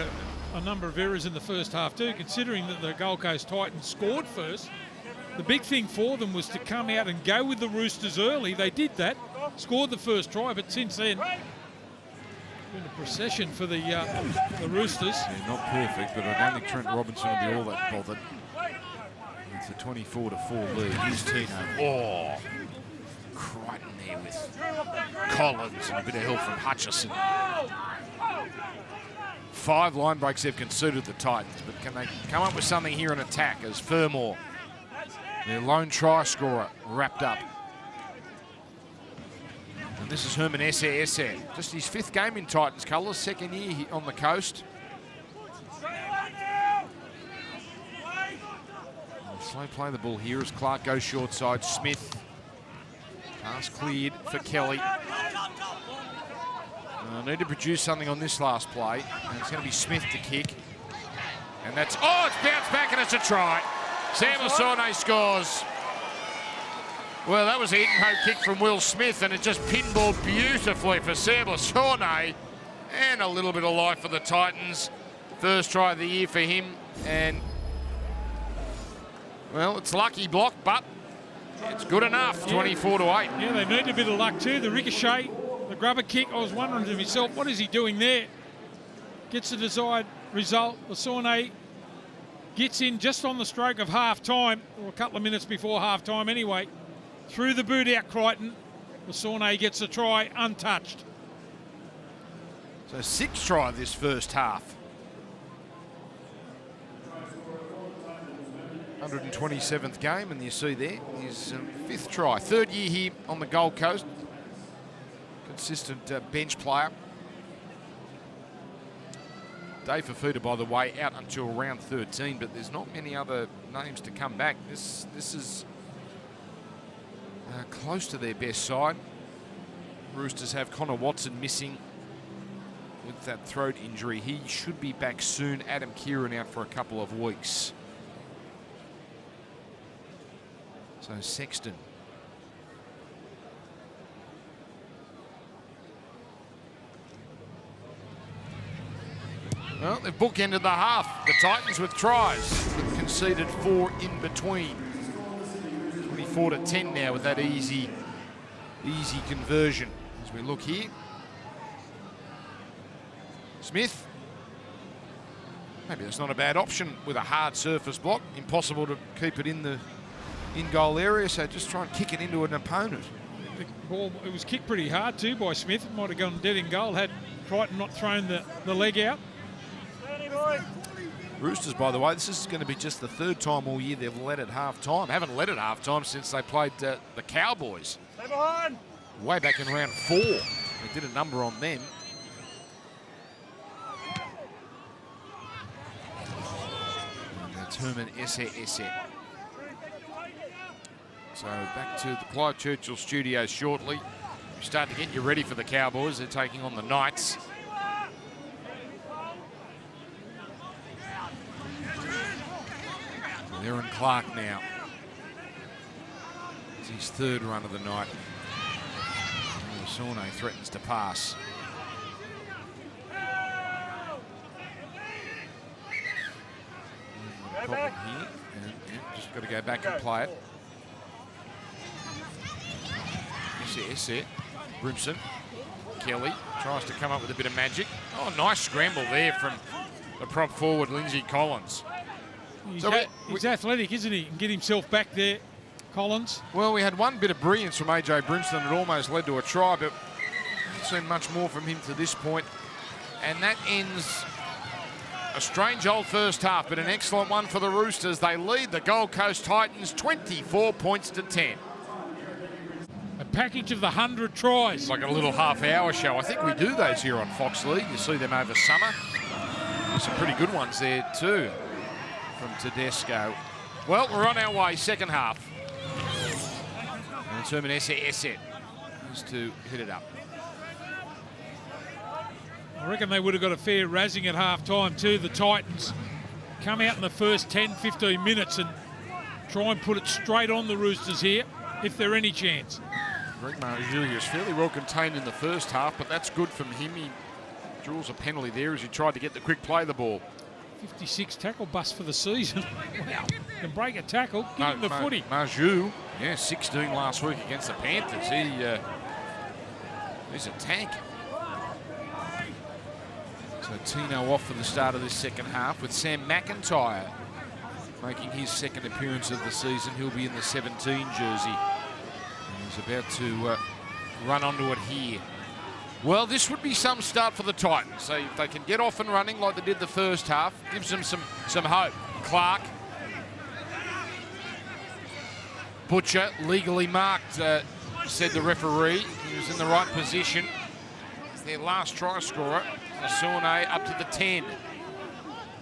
a number of errors in the first half too, considering that the Gold Coast Titans scored first. The big thing for them was to come out and go with the Roosters early. They did that, scored the first try, but since then, been a procession for the Roosters. Yeah, not perfect, but I don't think Trent Robinson will be all that bothered. It's a 24-4 lead. Here's Tino. Oh, Crichton there with Collins and a bit of help from Hutchison. 5 line breaks they've conceded the Titans, but can they come up with something here in attack as Fermor, their lone try scorer, wrapped up. And this is Herman Esse. Just his 5th game in Titans colours, 2nd year on the coast. Slow play the ball here as Clark goes short side. Smith. Pass cleared for Kelly. Need to produce something on this last play. And it's going to be Smith to kick. And that's, oh, it's bounced back and it's a try. Sam Osone scores. Well, that was a hit and hope kick from Will Smith, and it just pinballed beautifully for Sam Osone. And a little bit of life for the Titans. First try of the year for him. And, well, it's lucky, Block, but it's good enough, 24-8. Yeah, they need a bit of luck too. The ricochet, the grubber kick, I was wondering to myself, what is he doing there? Gets the desired result. Osone gets in just on the stroke of half-time, or a couple of minutes before half-time anyway. Through the boot out, Crichton. Osone gets a try untouched. So 6th try this first half. 127th game, and you see there his 5th try. 3rd year here on the Gold Coast. Consistent bench player. Dave Fafita, by the way, out until round 13, but there's not many other names to come back. This is close to their best side. Roosters have Connor Watson missing with that throat injury. He should be back soon. Adam Kieran out for a couple of weeks. So Sexton. Well, they've bookended the half. The Titans with tries, but conceded 4 in between. 24-10 now with that easy conversion. As we look here, Smith. Maybe that's not a bad option with a hard surface block. Impossible to keep it in the in-goal area, so just try and kick it into an opponent. The ball, it was kicked pretty hard too by Smith. It might have gone dead in goal had Crichton not thrown the leg out. Roosters, by the way, this is going to be just the third time all year they've led at half-time. Haven't led at half-time since they played the Cowboys. Stay behind. Way back in round 4. They did a number on them. Herman Esse. So back to the Clive Churchill studios shortly. We start to get you ready for the Cowboys. They're taking on the Knights. Aaron Clark now. It's his third run of the night. Sawney threatens to pass. Problem here, and just got to go back and play it. Esse. Brimson. Kelly tries to come up with a bit of magic. Oh, nice scramble there from the prop forward, Lindsay Collins. He's athletic, isn't he? He can get himself back there, Collins. Well, we had one bit of brilliance from AJ Brimson that almost led to a try, but haven't seen much more from him to this point. And that ends a strange old first half, but an excellent one for the Roosters. They lead the Gold Coast Titans 24 points to 10. A package of the 100 tries. It's like a little half-hour show. I think we do those here on Fox League. You see them over summer. There's some pretty good ones there too from Tedesco. Well, we're on our way, second half. And it's Herman Esse has to hit it up. I reckon they would have got a fair razzing at half-time too, the Titans. Come out in the first 10, 15 minutes and try and put it straight on the Roosters here, if they're any chance. Greg Marjou was fairly well contained in the first half, but that's good from him. He draws a penalty there as he tried to get the quick play the ball. 56 tackle bust for the season. Wow. Can break a tackle, give him the footy. Marjou, yeah, 16 last week against the Panthers. He's a tank. So Tino off for the start of this second half with Sam McIntyre making his second appearance of the season. He'll be in the 17 jersey. He's about to run onto it here. Well, this would be some start for the Titans. So if they can get off and running like they did the first half, gives them some hope. Clark. Butcher, legally marked, said the referee. He was in the right position. It's their last try scorer. Sawney up to the 10.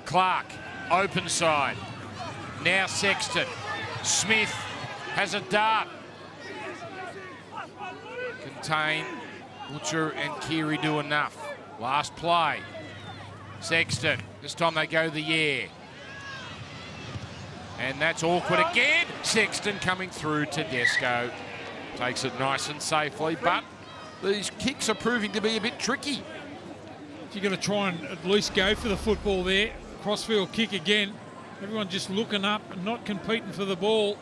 Clark, open side. Now Sexton. Smith has a dart. Contain. Butcher and Keary do enough. Last play. Sexton. This time they go the air. And that's awkward again. Sexton coming through. Tedesco takes it nice and safely, but these kicks are proving to be a bit tricky. You're going to try and at least go for the football there. Crossfield kick again. Everyone just looking up and not competing for the ball.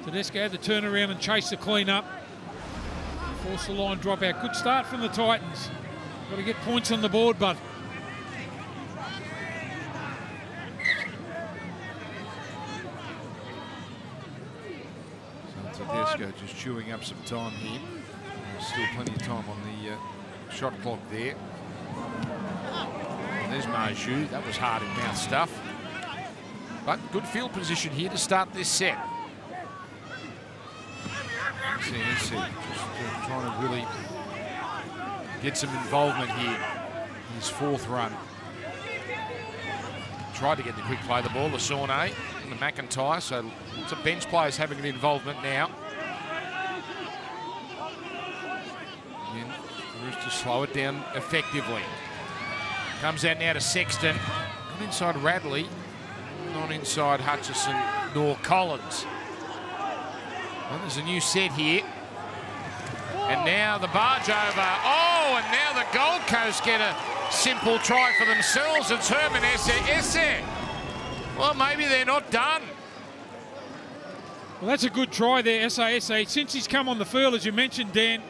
Tedesco had to turn around and chase the clean up. Force the line drop out. Good start from the Titans. Got to get points on the board, but so Tedesco just chewing up some time here. There's still plenty of time on the shot clock there. And there's Marjou. That was hard in mouth stuff. But good field position here to start this set. Just trying to really get some involvement here. His fourth run. Tried to get the quick play the ball, the Sawney and the McIntyre. So lots of bench players having an involvement now. And the Roosters slow it down effectively. Comes out now to Sexton. Not inside Radley. Not inside Hutchison nor Collins. Well, there's a new set here. And now the barge over. Oh, and now the Gold Coast get a simple try for themselves. It's Herman Esse. Well, maybe they're not done. well, that's a good try there, Esse. Since he's come on the field, as you mentioned, Dan,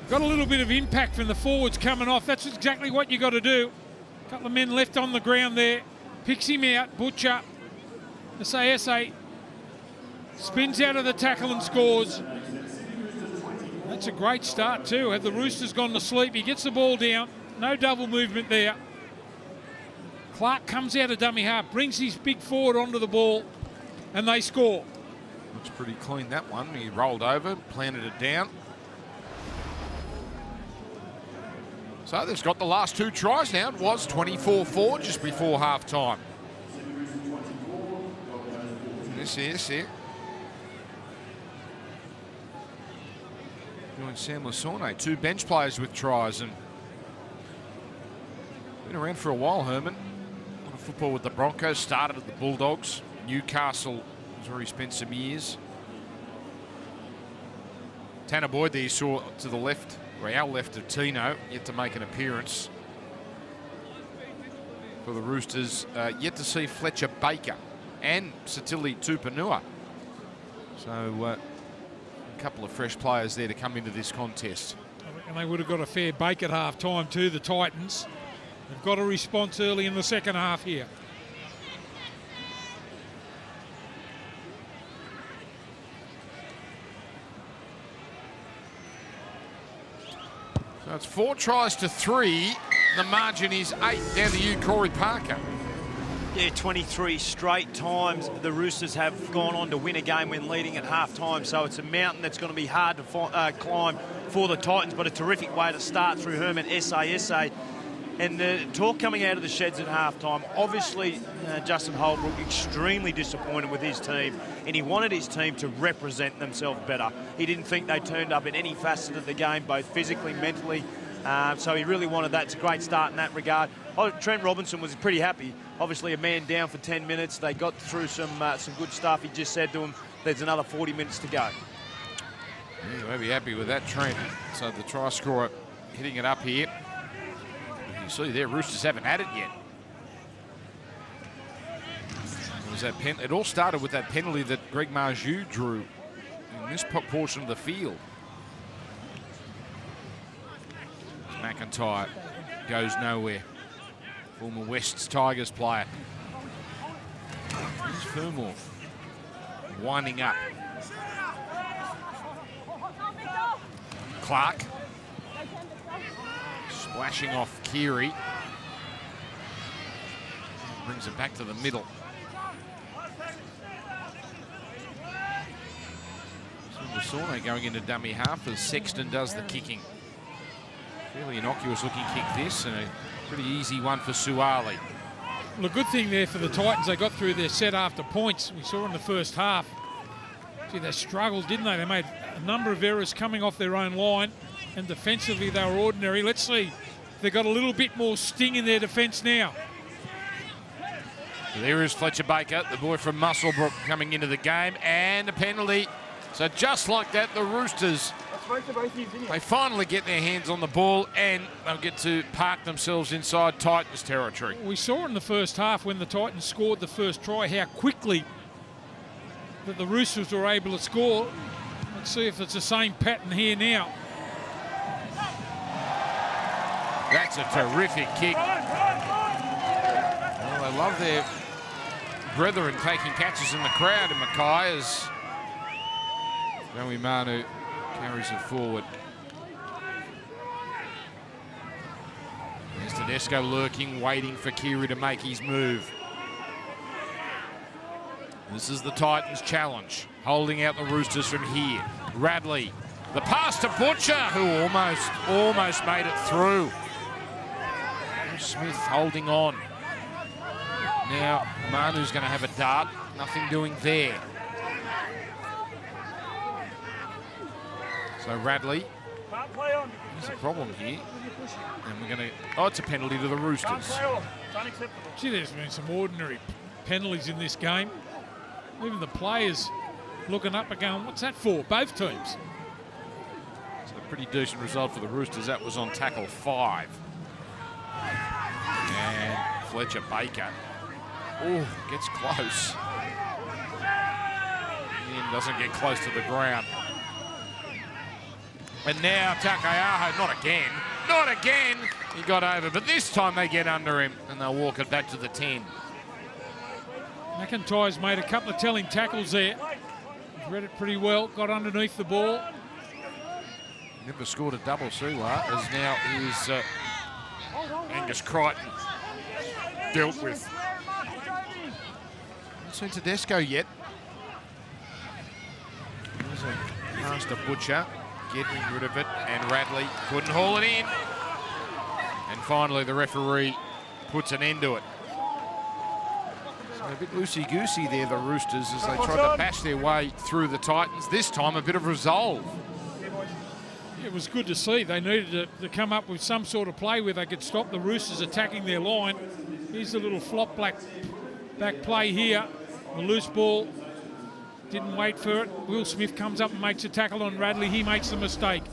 Got a little bit of impact from the forwards coming off. That's exactly what you got to do. A couple of men left on the ground there. Picks him out, Butcher. The SA spins out of the tackle and scores. That's a great start too. Have the Roosters gone to sleep? He gets the ball down. No double movement there. Clark comes out of dummy half, brings his big forward onto the ball, and they score. Looks pretty clean, that one. He rolled over, planted it down. So they've got the last 2 tries now. It was 24-4 just before half-time. Yes. Joined Sam Lasone, 2 bench players with tries, and been around for a while, Herman. A lot of football with the Broncos, started at the Bulldogs. Newcastle is where he spent some years. Tanner Boyd there you saw to the left, or our left of Tino, yet to make an appearance for the Roosters. Yet to see Fletcher Baker and Satili Tupanua. So a couple of fresh players there to come into this contest. And they would have got a fair bake at half time too, the Titans. They've got a response early in the second half here. So it's 4 tries to 3. The margin is 8 down to you, Corey Parker. Yeah, 23 straight times the Roosters have gone on to win a game when leading at half-time. So it's a mountain that's going to be hard to climb for the Titans, but a terrific way to start through Herman SA. And the talk coming out of the sheds at half-time, obviously Justin Holbrook extremely disappointed with his team, and he wanted his team to represent themselves better. He didn't think they turned up in any facet of the game, both physically, mentally, so he really wanted that. It's a great start in that regard. Trent Robinson was pretty happy. Obviously a man down for 10 minutes. They got through some good stuff. He just said to him, there's another 40 minutes to go. Yeah, you may be happy with that, Trent. So the try scorer hitting it up here. You see there, Roosters haven't had it yet. It was that it all started with that penalty that Greg Marju drew in this portion of the field. McIntyre goes nowhere. Former Wests Tigers player. Here's Fermor winding up. Clark splashing off Keary. Brings it back to the middle. Lasone going into dummy half as Sexton does the kicking. Fairly innocuous looking kick this, and a pretty easy one for Suali. Well, a good thing there for the Titans, they got through their set after points. We saw in the first half. Gee, they struggled, didn't they? They made a number of errors coming off their own line, and defensively they were ordinary. Let's see if they've got a little bit more sting in their defence now. There is Fletcher Baker, the boy from Muswellbrook, coming into the game, and a penalty. So just like that, the Roosters, they finally get their hands on the ball and they'll get to park themselves inside Titans territory. We saw in the first half when the Titans scored the first try how quickly that the Roosters were able to score. Let's see if it's the same pattern here now. That's a terrific kick. Well, they love their brethren taking catches in the crowd in Mackay as Joey Manu carries it forward. There's Tedesco lurking, waiting for Keary to make his move. This is the Titans' challenge, holding out the Roosters from here. Radley, the pass to Butcher, who almost made it through. Smith holding on. Now Manu's going to have a dart, nothing doing there. So Radley, there's a problem here. And we're going to, oh, it's a penalty to the Roosters. Gee, there's been some ordinary penalties in this game. Even the players looking up and going, what's that for? Both teams. It's a pretty decent result for the Roosters. That was on tackle 5. And Fletcher Baker, oh, gets close. And doesn't get close to the ground. And now Takayaho, not again. He got over, but this time they get under him and they'll walk it back to the 10. McIntyre's made a couple of telling tackles there. He's read it pretty well, got underneath the ball. Never scored a double, Suwa, as now is Angus Crichton dealt with. Not seen Tedesco yet. There's a master butcher getting rid of it, and Radley couldn't haul it in. And finally the referee puts an end to it. So a bit loosey-goosey there, the Roosters, as they tried to bash their way through the Titans. This time a bit of resolve. It was good to see. They needed to come up with some sort of play where they could stop the Roosters attacking their line. Here's a little flop back play here. The loose ball, didn't wait for it. Will Smith comes up and makes a tackle on Radley. He makes the mistake.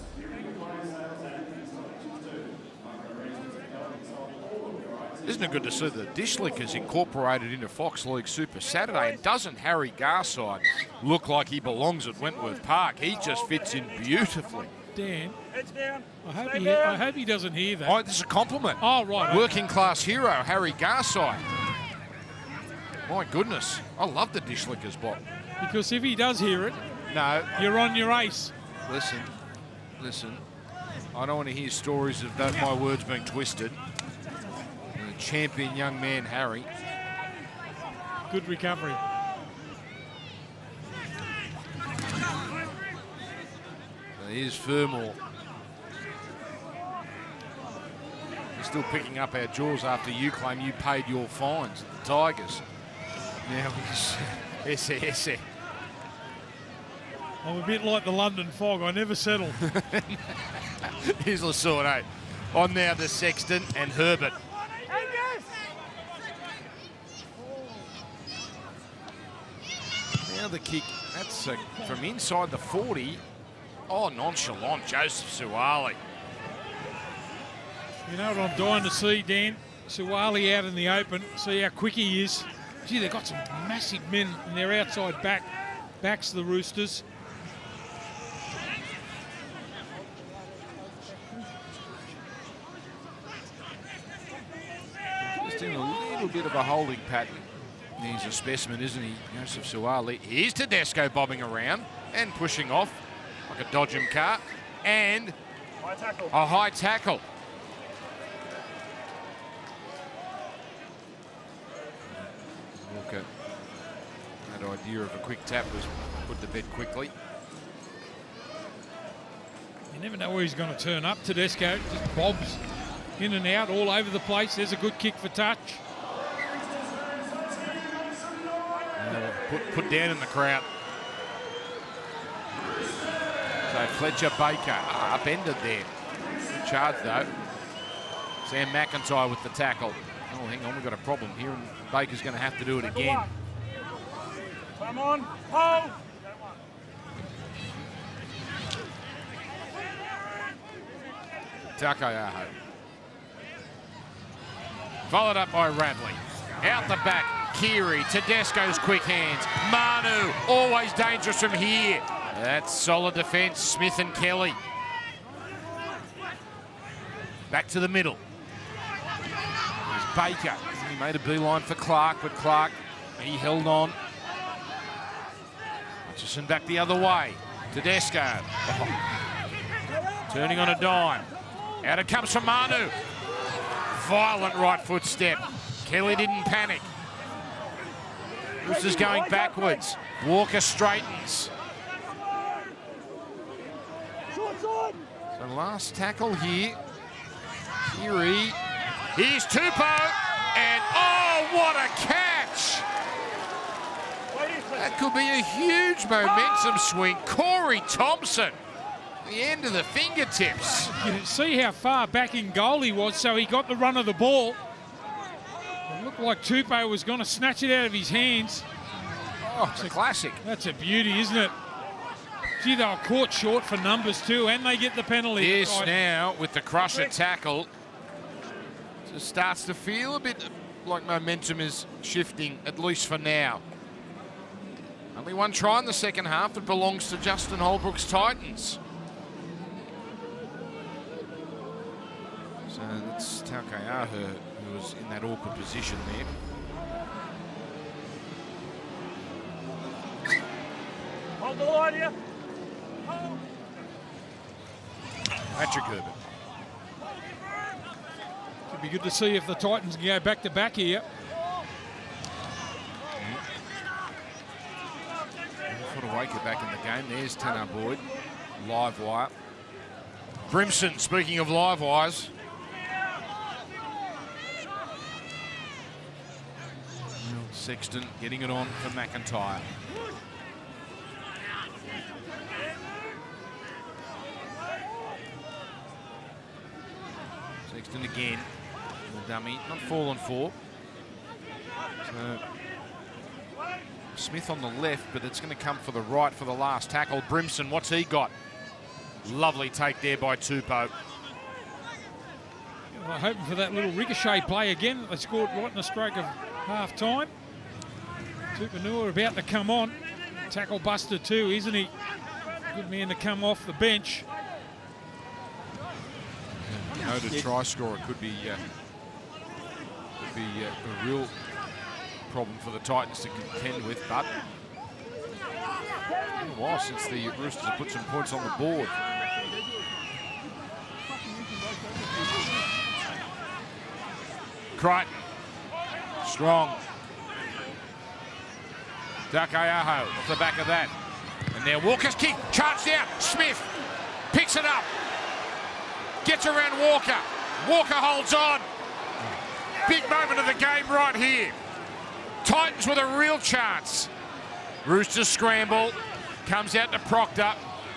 Isn't it good to see the Dish Lickers incorporated into Fox League Super Saturday? And doesn't Harry Garside look like he belongs at Wentworth Park? He just fits in beautifully. Dan, Heads down. I hope he doesn't hear that. Oh, this is a compliment. Oh, right. Working class hero, Harry Garside. My goodness, I love the Dish Lickers bot. Because if he does hear it, No, you're on your ace. listen. I don't want to hear stories of my words being twisted. The champion young man, Harry. Good recovery. Here's Fermor. He's still picking up our jaws after you claim you paid your fines at the Tigers. Now he's Esse. I'm a bit like the London fog. I never settle. Here's Lasordo. On now to Sexton and Herbert. Now the kick. That's from inside the 40. Oh, nonchalant, Joseph Suwali. You know what I'm dying to see, Dan? Suwali out in the open. See how quick he is. Gee, they've got some massive men in their outside backs, the Roosters. Just in a little bit of a holding pattern. He's a specimen, isn't he, Joseph Suwali? Here's Tedesco bobbing around and pushing off like a dodgem car. And High tackle. a high tackle. Walker, that idea of a quick tap was put to bed quickly. You never know where he's going to turn up. Tedesco just bobs in and out all over the place. There's a good kick for touch. Put down in the crowd. So Fletcher Baker upended there. Good charge though. Sam McIntyre with the tackle. Oh, hang on, we've got a problem here, and Baker's going to have to do it again. Come on. Hold. Takayaho. Followed up by Radley. Out the back, Keary, Tedesco's quick hands. Manu, always dangerous from here. That's solid defence, Smith and Kelly. Back to the middle. There's Baker. He made a beeline for Clark, but Clark, he held on. Hutchison back the other way. Tedesco. Oh. Turning on a dime. Out it comes from Manu. Violent right foot step. Kelly didn't panic. Roosters going backwards. Walker straightens. So last tackle here. Keary. Here's Tupou. And oh, what a catch! That could be a huge momentum swing. Corey Thompson. The end of the fingertips. You can see how far back in goal he was, so he got the run of the ball. It looked like Tupou was going to snatch it out of his hands. Oh, it's a classic. That's a beauty, isn't it? Gee, they were caught short for numbers too, and they get the penalty. Yes, now with the crusher tackle, it starts to feel a bit like momentum is shifting, at least for now. Only one try in the second half. It belongs to Justin Holbrook's Titans. So that's Taukeiaho who was in that awkward position there. Hold the line here. Hold. Patrick Herbert. It'd be good to see if the Titans can go back to back here. Waker back in the game. There's Tanner Boyd. Live wire. Brimson, speaking of live wires. Sexton getting it on for McIntyre. Sexton again. The dummy, not fallen for. So Smith on the left, but it's going to come for the right for the last tackle. Brimson, what's he got? Lovely take there by Tupou. Well, hoping for that little ricochet play again. They scored right in the stroke of half time. Tupanua about to come on. Tackle buster too, isn't he? Good man to come off the bench. Noted try scorer could be a real problem for the Titans to contend with, but it's been a while since the Roosters have put some points on the board. Crichton, strong. Taukeiaho off the back of that. And now Walker's kick, charged down. Smith picks it up. Gets around Walker. Walker holds on. Big moment of the game right here. Titans with a real chance. Roosters scramble. Comes out to Proctor.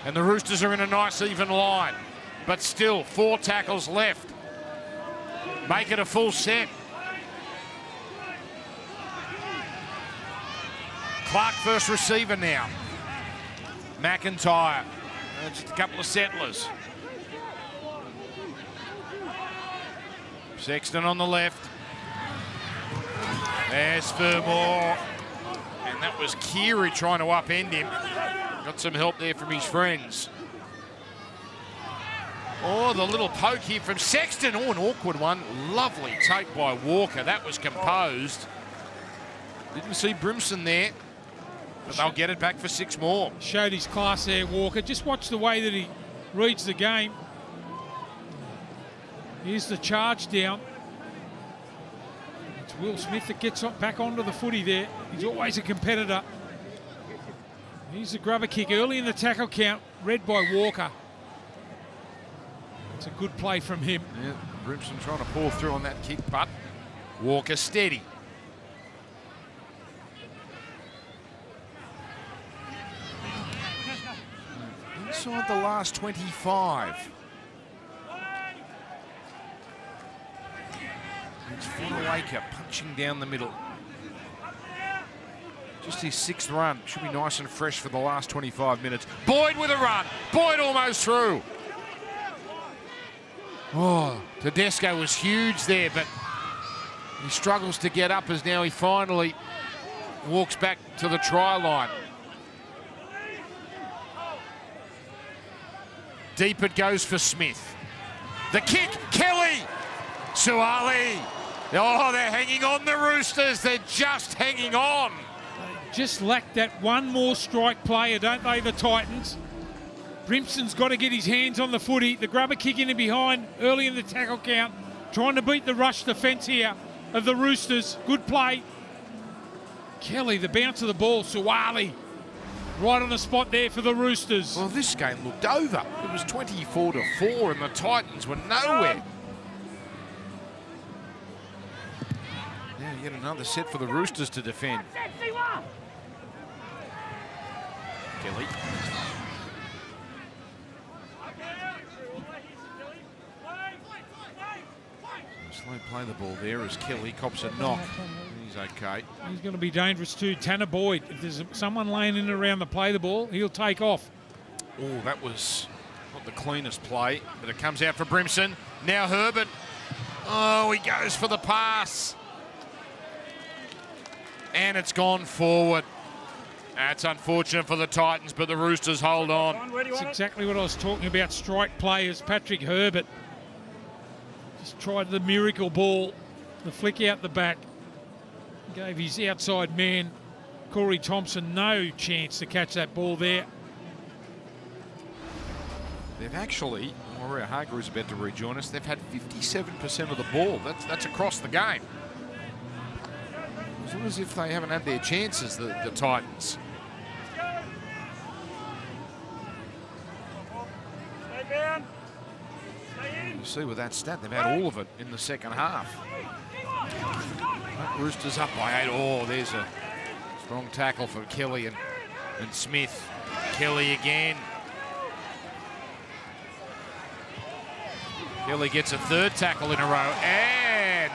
And the Roosters are in a nice even line. But still, 4 tackles left. Make it a full set. Clark first receiver now. McIntyre. Just a couple of settlers. Sexton on the left. There's Fermor. And that was Keary trying to upend him. Got some help there from his friends. Oh, the little poke here from Sexton. Oh, an awkward one. Lovely take by Walker. That was composed. Didn't see Brimson there. But they'll get it back for 6 more. Showed his class there, Walker. Just watch the way that he reads the game. Here's the charge down. It's Will Smith that gets back onto the footy there. He's always a competitor. Here's the grubber kick early in the tackle count, read by Walker. It's a good play from him. Yeah, Brimson trying to pull through on that kick, but Walker steady. Inside the last 25. It's Fonawaker punching down the middle. Just his 6th run. Should be nice and fresh for the last 25 minutes. Boyd with a run. Boyd almost through. Oh, Tedesco was huge there, but he struggles to get up as now he finally walks back to the try line. Deep it goes for Smith. The kick, Kelly! Suali! Oh, they're hanging on, the Roosters. They're just hanging on. Just lack that one more strike player, don't they, the Titans? Brimson's got to get his hands on the footy. The grubber kick in and behind early in the tackle count. Trying to beat the rush defence here of the Roosters. Good play. Kelly, the bounce of the ball. Suali right on the spot there for the Roosters. Well, this game looked over. It was 24-4 and the Titans were nowhere. Now yet another set for the Roosters to defend. Kelly. Slow play the ball there as Kelly cops a knock. He's okay. He's going to be dangerous too. Tanner Boyd, if there's someone laying in and around to play the ball, he'll take off. Oh, that was not the cleanest play, but it comes out for Brimson. Now Herbert. Oh, he goes for the pass. And it's gone forward. That's unfortunate for the Titans, but the Roosters hold on. That's exactly what I was talking about, strike players. Patrick Herbert. Just tried the miracle ball, the flick out the back. Gave his outside man, Corey Thompson, no chance to catch that ball there. They've actually, Maria Hargreaves about to rejoin us, they've had 57% of the ball. That's across the game. It's almost as if they haven't had their chances, the Titans. Stay down. Stay in. You see with that stat, they've had all of it in the second half. Roosters up by 8. Oh, there's a strong tackle for Kelly and Smith. Kelly again. Kelly gets a 3rd tackle in a row and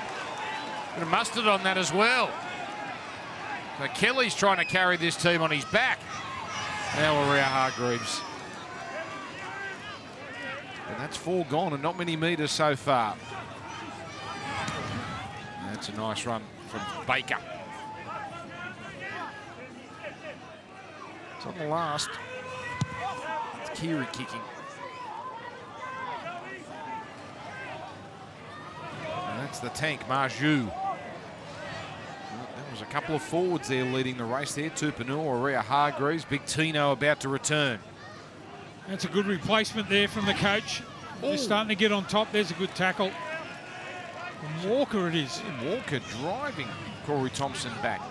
bit of mustard on that as well. So Kelly's trying to carry this team on his back. Now Maria Hargreaves. And that's 4 gone and not many metres so far. That's a nice run from Baker. It's on the last. It's Keary kicking. And that's the tank, Marju. There was a couple of forwards there leading the race there. Tupanua, Maria Hargreaves, Big Tino about to return. That's a good replacement there from the coach. They're starting to get on top. There's a good tackle. From Walker it is. Walker driving Corey Thompson back.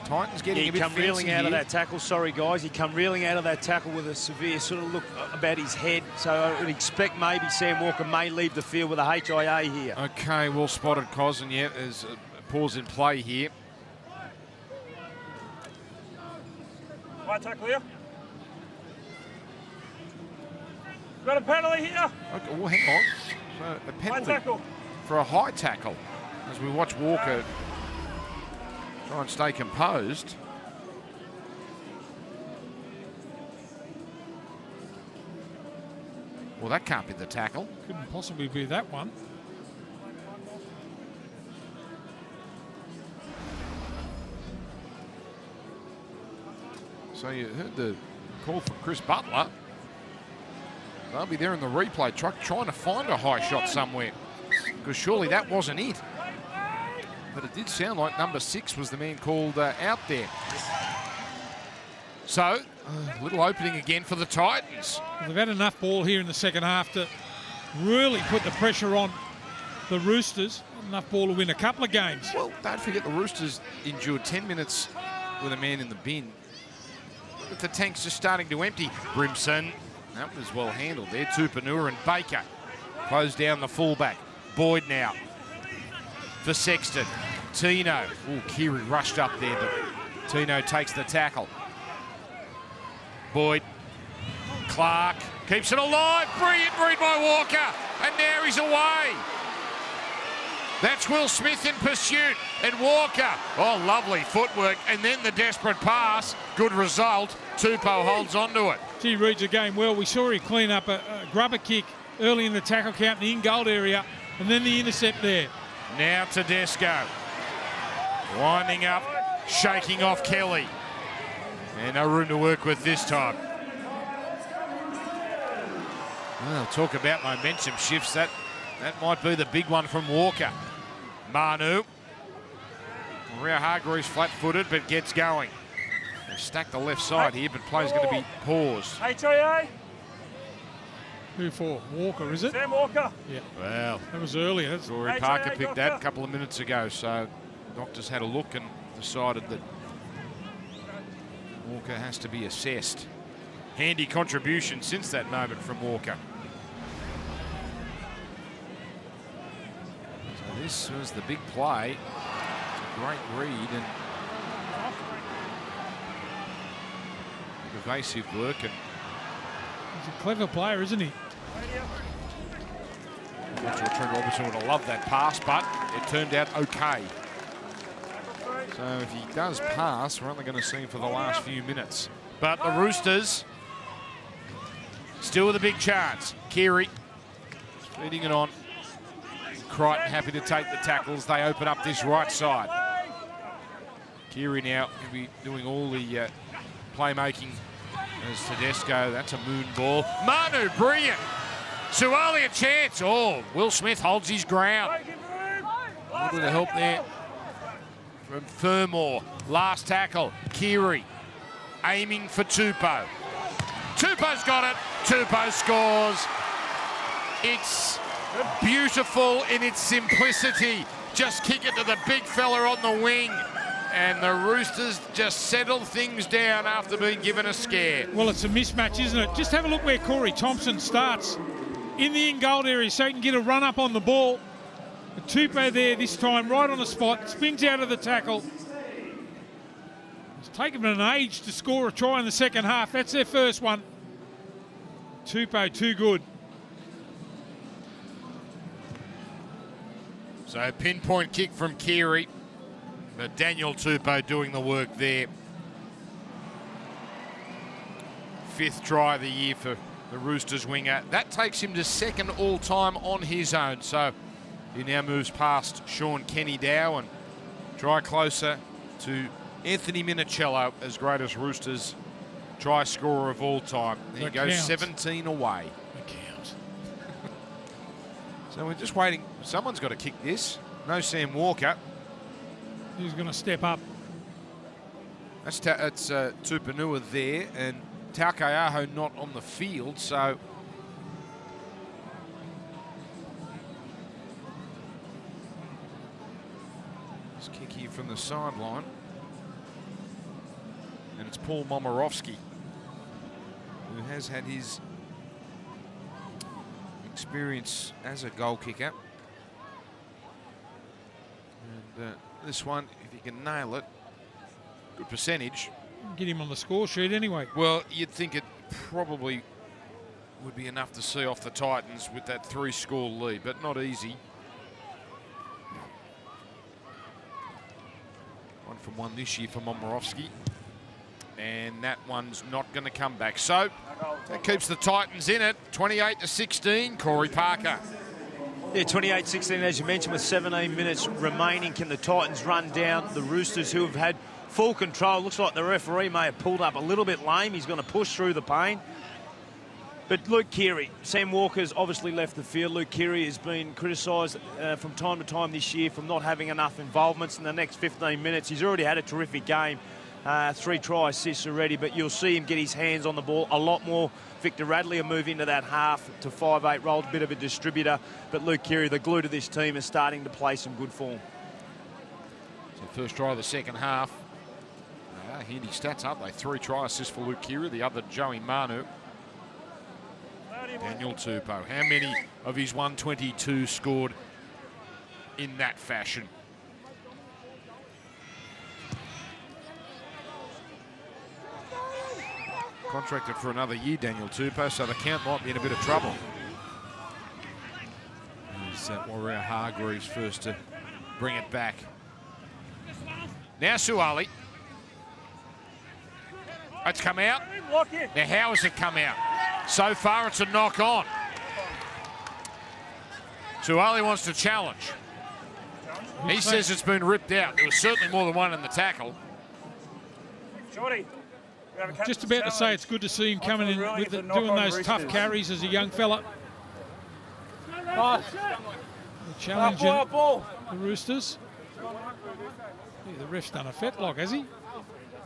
Titans getting a bit fancy reeling out of here. that tackle. Sorry, guys. He come reeling out of that tackle with a severe sort of look about his head. So I would expect maybe Sam Walker may leave the field with a HIA here. Okay, well spotted, Cos, and yeah, there's a pause in play here. High tackle here. Got a penalty here. Okay, well, hang on. So a High penalty tackle. for a high tackle as we watch Walker try and stay composed. Well, that can't be the tackle. Couldn't possibly be that one. So you heard the call from Chris Butler. They'll be there in the replay truck trying to find a high shot somewhere, because surely that wasn't it. But it did sound like number 6 was the man called out there. So, a little opening again for the Titans. They've had enough ball here in the second half to really put the pressure on the Roosters. Enough ball to win a couple of games. Well, don't forget the Roosters endured 10 minutes with a man in the bin. But the tank's just starting to empty. Brimson, that was well handled there. Tupanua and Baker close down the fullback. Boyd now for Sexton. Tino. Oh, Keary rushed up there, but Tino takes the tackle. Boyd. Clark keeps it alive. Brilliant read by Walker. And now he's away. That's Will Smith in pursuit. And Walker. Oh, lovely footwork. And then the desperate pass. Good result. Tupou holds on to it. He reads the game well. We saw him clean up a grubber kick early in the tackle count in the in-goal area. And then the intercept there. Now Tedesco. Winding up. Shaking off Kelly. And no room to work with this time. Well, talk about momentum shifts. That might be the big one from Walker. Manu. Maria Hargreaves flat-footed, but gets going. They've stacked the left side here, but play's going to be paused. HIA. Who for? Walker, is it? Sam Walker. Yeah. Well, That was earlier. That's Rory Parker picked that a couple of minutes ago, so doctors had a look and decided that Walker has to be assessed. Handy contribution since that moment from Walker. So this was the big play. It's a great read and evasive work. And he's a clever player, isn't he? I'm sure Trent Robertson would have loved that pass, but it turned out okay. So if he does pass, we're only going to see him for the last few minutes. But the Roosters still with a big chance. Keary feeding it on. Crichton happy to take the tackles. They open up this right side. Keary now will be doing all the playmaking as Tedesco. That's a moon ball. Manu, brilliant. Suwali a chance. Oh, Will Smith holds his ground. A little bit of help there from Fermor. Last tackle, Keary aiming for Tupou. Tupou's got it. Tupou scores. It's beautiful in its simplicity. Just kick it to the big fella on the wing. And the Roosters just settle things down after being given a scare. Well, it's a mismatch, isn't it? Just have a look where Corey Thompson starts. In the in-goal area so he can get a run up on the ball. Tupou there this time, right on the spot, spins out of the tackle. It's taken them an age to score a try in the second half. That's their first one. Tupou, too good. So pinpoint kick from Keary, but Daniel Tupou doing the work there. 5th try of the year for the Roosters winger. That takes him to second all-time on his own. So he now moves past Sean Kenny-Dow and try closer to Anthony Minicello as greatest Roosters try scorer of all time. There he goes, 17 away. So we're just waiting. Someone's got to kick this. No Sam Walker. Who's going to step up? That's Tupanua there, and Taukeaho not on the field, so let's kick here from the sideline. And it's Paul Momirovski, who has had his experience as a goal kicker. And this one, if you can nail it, good percentage. Get him on the score sheet anyway. Well, you'd think it probably would be enough to see off the Titans with that 3-score lead, but not easy. 1 from 1 this year for Momirovski. And that one's not going to come back. So that keeps the Titans in it. 28-16, Corey Parker. Yeah, 28-16, as you mentioned, with 17 minutes remaining. Can the Titans run down the Roosters, who have had full control? Looks like the referee may have pulled up a little bit lame. He's going to push through the pain. But Luke Keary, Sam Walker's obviously left the field. Luke Keary has been criticised from time to time this year from not having enough involvements in the next 15 minutes. He's already had a terrific game. 3 try assists already, but you'll see him get his hands on the ball a lot more. Victor Radley will move into that half to 5'8", rolled, a bit of a distributor. But Luke Keary, the glue to this team, is starting to play some good form. So first try of the second half. Handy stats, aren't they? 3 try assists for Luke Keary, the other Joey Manu. Daniel Tupou. How many of his 122 scored in that fashion? Contracted for another year, Daniel Tupou, so the count might be in a bit of trouble. Here's Warrior Hargreaves first to bring it back. Now Suwali. It's come out. Now how has it come out? So far it's a knock on. Suwali wants to challenge. He says it's been ripped out. There was certainly more than one in the tackle. Shorty. Just about to say it's good to see him coming in with doing those tough carries as a young fella. Challenging the Roosters. Yeah, the ref's done a fetlock, has he?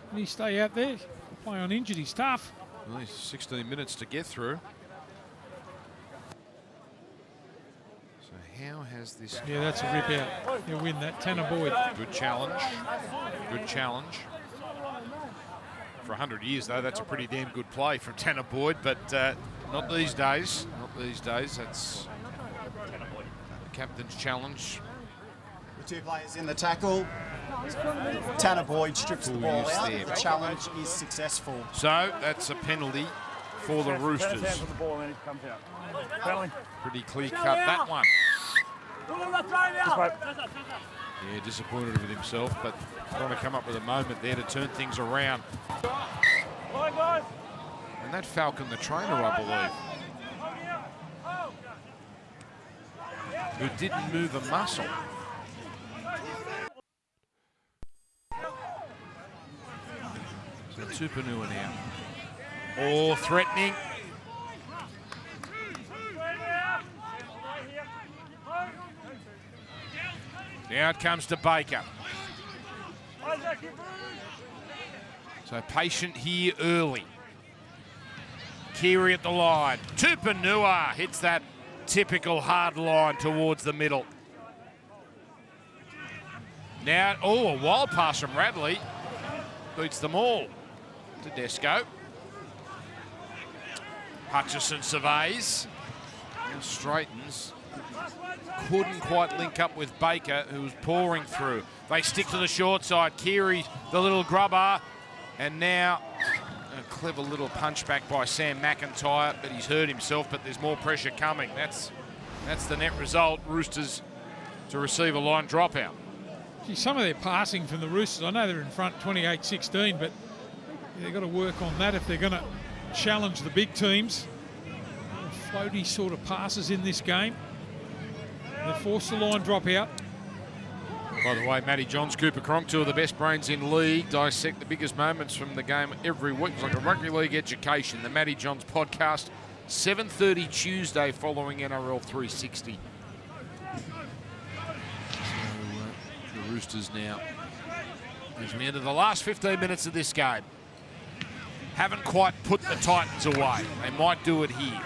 Can he stay out there? Play on injured, he's tough. Well, he's 16 minutes to get through. So how has this... Yeah, that's a rip out. He'll win that. Tanner Boyd. Good challenge. Good challenge. For 100 years, though, that's a pretty damn good play from Tanner Boyd, but not these days. Not these days. That's the captain's challenge. The 2 players in the tackle. Tanner Boyd strips the ball out. There. The challenge is successful. So that's a penalty for the Roosters. Pretty clear cut, that one. Yeah, disappointed with himself, but trying to come up with a moment there to turn things around. And that Falcon, the trainer, I believe, who didn't move a muscle. So Tupanua now. Oh, threatening. Now it comes to Baker. So patient here early. Keary at the line. Tupanua hits that typical hard line towards the middle. Now, oh, a wild pass from Radley. Beats them all. Tedesco. Hutchison surveys. And straightens. Couldn't quite link up with Baker, who was pouring through. They stick to the short side. Keary, the little grubber. And now a clever little punch back by Sam McIntyre, but he's hurt himself, but there's more pressure coming. That's the net result. Roosters to receive a line dropout. Gee, some of their passing from the Roosters, I know they're in front 28-16, but they've got to work on that if they're going to challenge the big teams. Floaty sort of passes in this game. They force the line dropout. By the way, Matty Johns, Cooper Cronk, two of the best brains in league, dissect the biggest moments from the game every week. It's like a rugby league education. The Matty Johns podcast, 7:30 Tuesday following NRL 360. The Roosters now, as we enter the last 15 minutes of this game, haven't quite put the Titans away. They might do it here.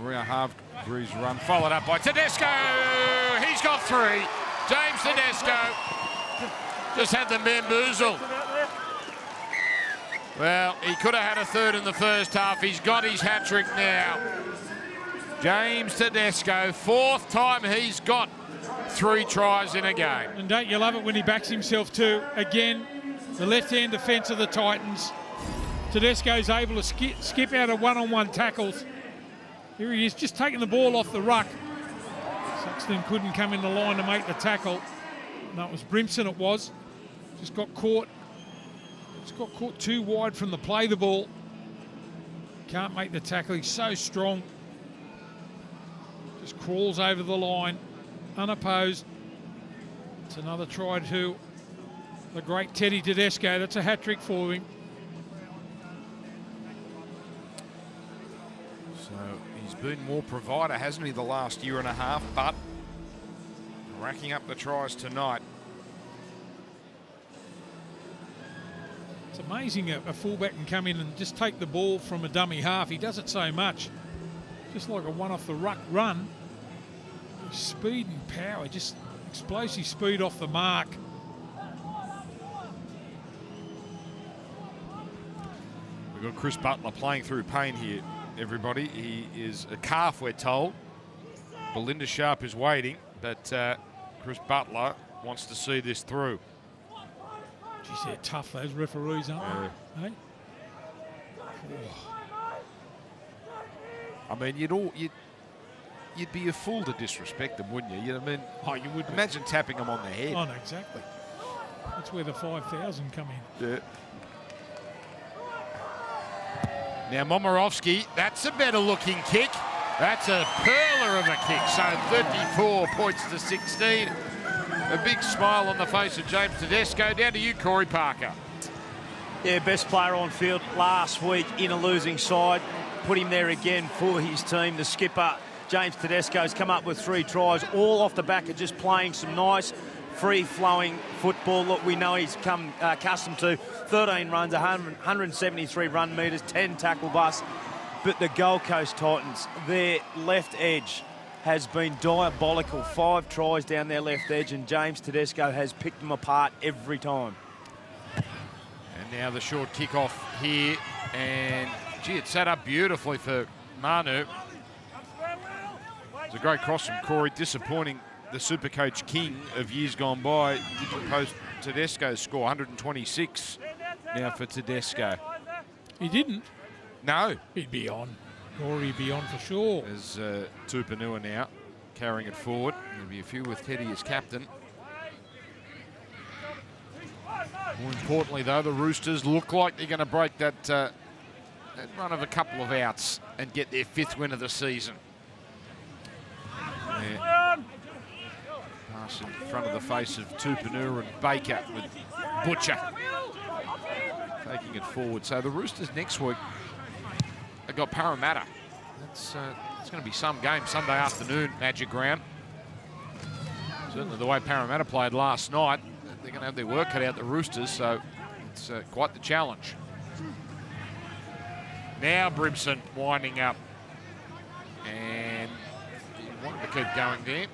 Maria Hargreaves run, followed up by Tedesco. He's got three. James Tedesco just had them bamboozled. Well, he could have had a third in the first half. He's got his hat-trick now. James Tedesco, fourth time he's got 3 tries in a game. And don't you love it when he backs himself too? Again, the left-hand defence of the Titans. Tedesco's able to skip out of one-on-one tackles. Here he is, just taking the ball off the ruck. Saxton couldn't come in the line to make the tackle. No, it was Brimson, it was. Just got caught. Just got caught too wide from the play the ball. Can't make the tackle, he's so strong. Just crawls over the line, unopposed. It's another try to the great Teddy Tedesco. That's a hat-trick for him. So he's been more provider, hasn't he, the last year and a half, but racking up the tries tonight. It's amazing a fullback can come in and just take the ball from a dummy half. He does it so much. Just like a one off the ruck run. Speed and power, just explosive speed off the mark. We've got Chris Butler playing through pain here, everybody. He is a calf, we're told. Belinda Sharp is waiting, but Chris Butler wants to see this through. Geez, they're tough, those referees, aren't they? Hey? Oh. I mean, you'd be a fool to disrespect them, wouldn't you? I mean, oh, you would imagine tapping them on the head. Oh, no, exactly. That's where the 5,000 come in. Yeah. Now Momirovski, that's a better looking kick. That's a perler of a kick. So 34 points to 16. A big smile on the face of James Tedesco. Down to you, Corey Parker. Yeah, best player on field last week in a losing side. Put him there again for his team. The skipper, James Tedesco's come up with 3 tries, all off the back of just playing some nice, free-flowing football. Look, we know he's come accustomed to 13 runs, 173 run metres, 10 tackle busts. But the Gold Coast Titans, their left edge has been diabolical. 5 tries down their left edge, and James Tedesco has picked them apart every time. And now the short kick-off here, and gee, it set up beautifully for Manu. It's a great cross from Corey, disappointing the Supercoach king of years gone by. Did you post Tedesco's score, 126 now for Tedesco? He didn't. No. He'd be on. Corey be on for sure. There's Tupanua now carrying it forward. There'll be a few with Teddy as captain. More importantly, though, the Roosters look like they're going to break that run of a couple of outs and get their 5th win of the season. Yeah. Pass in front of the face of Tupanua and Baker with Butcher taking it forward. So the Roosters next week have got Parramatta. That's It's going to be some game Sunday afternoon, Magic Round. Certainly the way Parramatta played last night, they're going to have their work cut out, the Roosters, so it's quite the challenge. Now Brimson winding up. And he wanted to keep going there.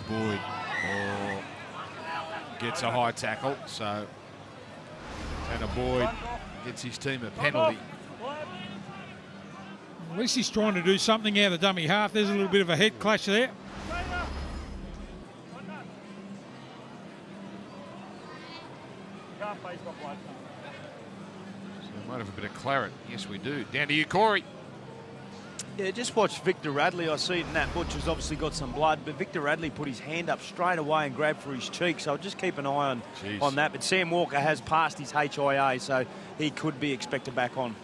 Boyd gets a high tackle, so Tanner Boyd gets his team a penalty. At least he's trying to do something out of the dummy half. There's a little bit of a head clash there. So we might have a bit of claret. Yes, we do. Down to you, Corey. Yeah, just watch Victor Radley. I see Nat Butcher's obviously got some blood, but Victor Radley put his hand up straight away and grabbed for his cheek, so I'll just keep an eye on that. But Sam Walker has passed his HIA, so he could be expected back on.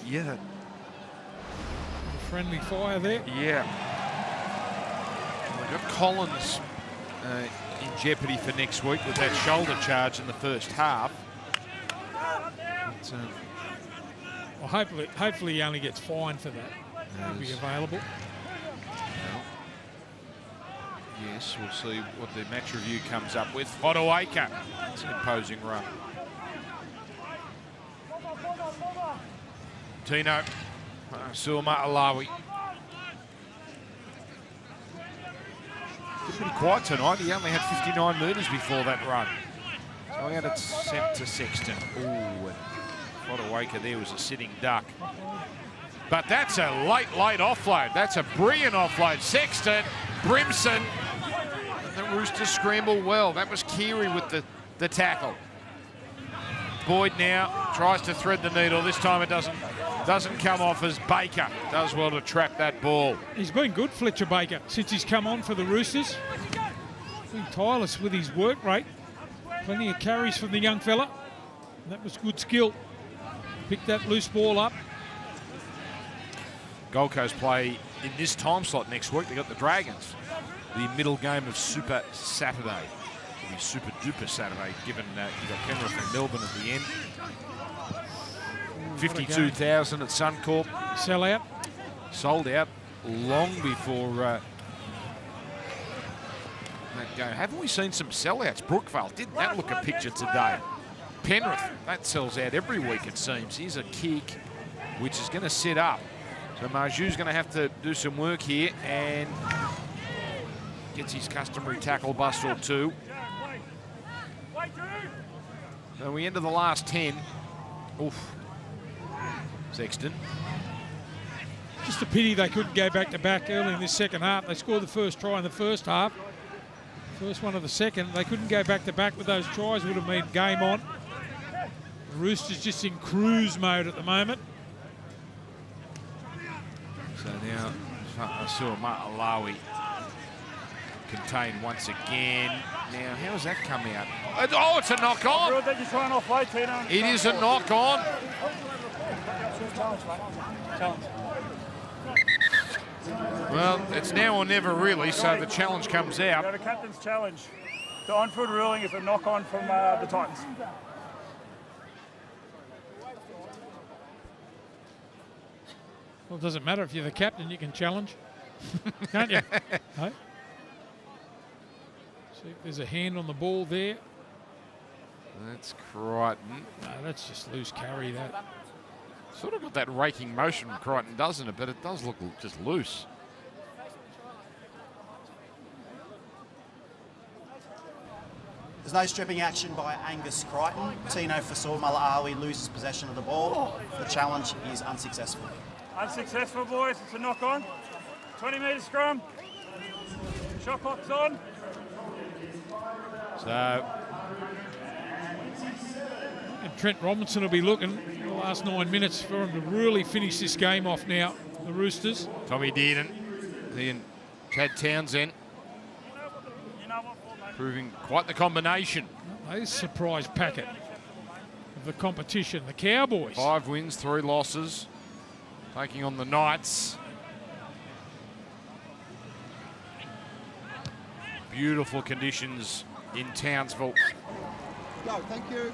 Yeah. Friendly fire there. Yeah. We've got Collins in jeopardy for next week with that shoulder charge in the first half. But, well, hopefully he only gets fined for that. He'll be available. Well, yes, we'll see what the match review comes up with. Fodawaker. It's an imposing run. Tino. Sulma Alawi. Pretty quiet tonight. He only had 59 metres before that run. So he had it sent to Sexton. Ooh, and Fodawaker there was a sitting duck. But that's a late offload. That's a brilliant offload. Sexton, Brimson. And the Roosters scramble well. That was Keary with the tackle. Boyd now tries to thread the needle. This time it doesn't come off as Baker does well to trap that ball. He's been good, Fletcher Baker, since he's come on for the Roosters. Been tireless with his work rate. Plenty of carries from the young fella. That was good skill. Picked that loose ball up. Gold Coast play in this time slot next week. They got the Dragons. The middle game of Super Saturday. It'll be Super Duper Saturday, given you got Penrith and Melbourne at the end. 52,000 at Suncorp. Sell out. Sold out long before that game. Haven't we seen some sellouts? Brookvale, didn't that look a picture today? Penrith, that sells out every week it seems. Here's a kick which is going to set up. So Marju's going to have to do some work here and gets his customary tackle bust or two. So we enter the last 10. Oof. Sexton. Just a pity they couldn't go back-to-back early in this second half. They scored the first try in the first half. First one of the second. They couldn't go back-to-back with those tries. Would have been game on. The Roosters just in cruise mode at the moment. So now Sulma Alawi contained once again. Now, how does that come out? Oh, it's a knock on. It is a knock on. Well, it's now or never really, so the challenge comes out. The captain's challenge. The on-field ruling is a knock-on from the Titans. Well, it doesn't matter if you're the captain, you can challenge. Can't you? No? See if there's a hand on the ball there. That's Crichton. No, that's just loose carry, that. Sort of got that raking motion from Crichton, doesn't it? But it does look just loose. There's no stripping action by Angus Crichton. Tino Sulma loses possession of the ball. The challenge is unsuccessful. Unsuccessful, boys. It's a knock-on. 20-metre scrum. Shot clock's on. So... And Trent Robinson will be looking for the last 9 minutes for him to really finish this game off now, the Roosters. Tommy Dearden, then Chad Townsend, proving quite the combination. A surprise packet of the competition, the Cowboys. 5 wins, 3 losses, taking on the Knights. Beautiful conditions in Townsville. Go, thank you.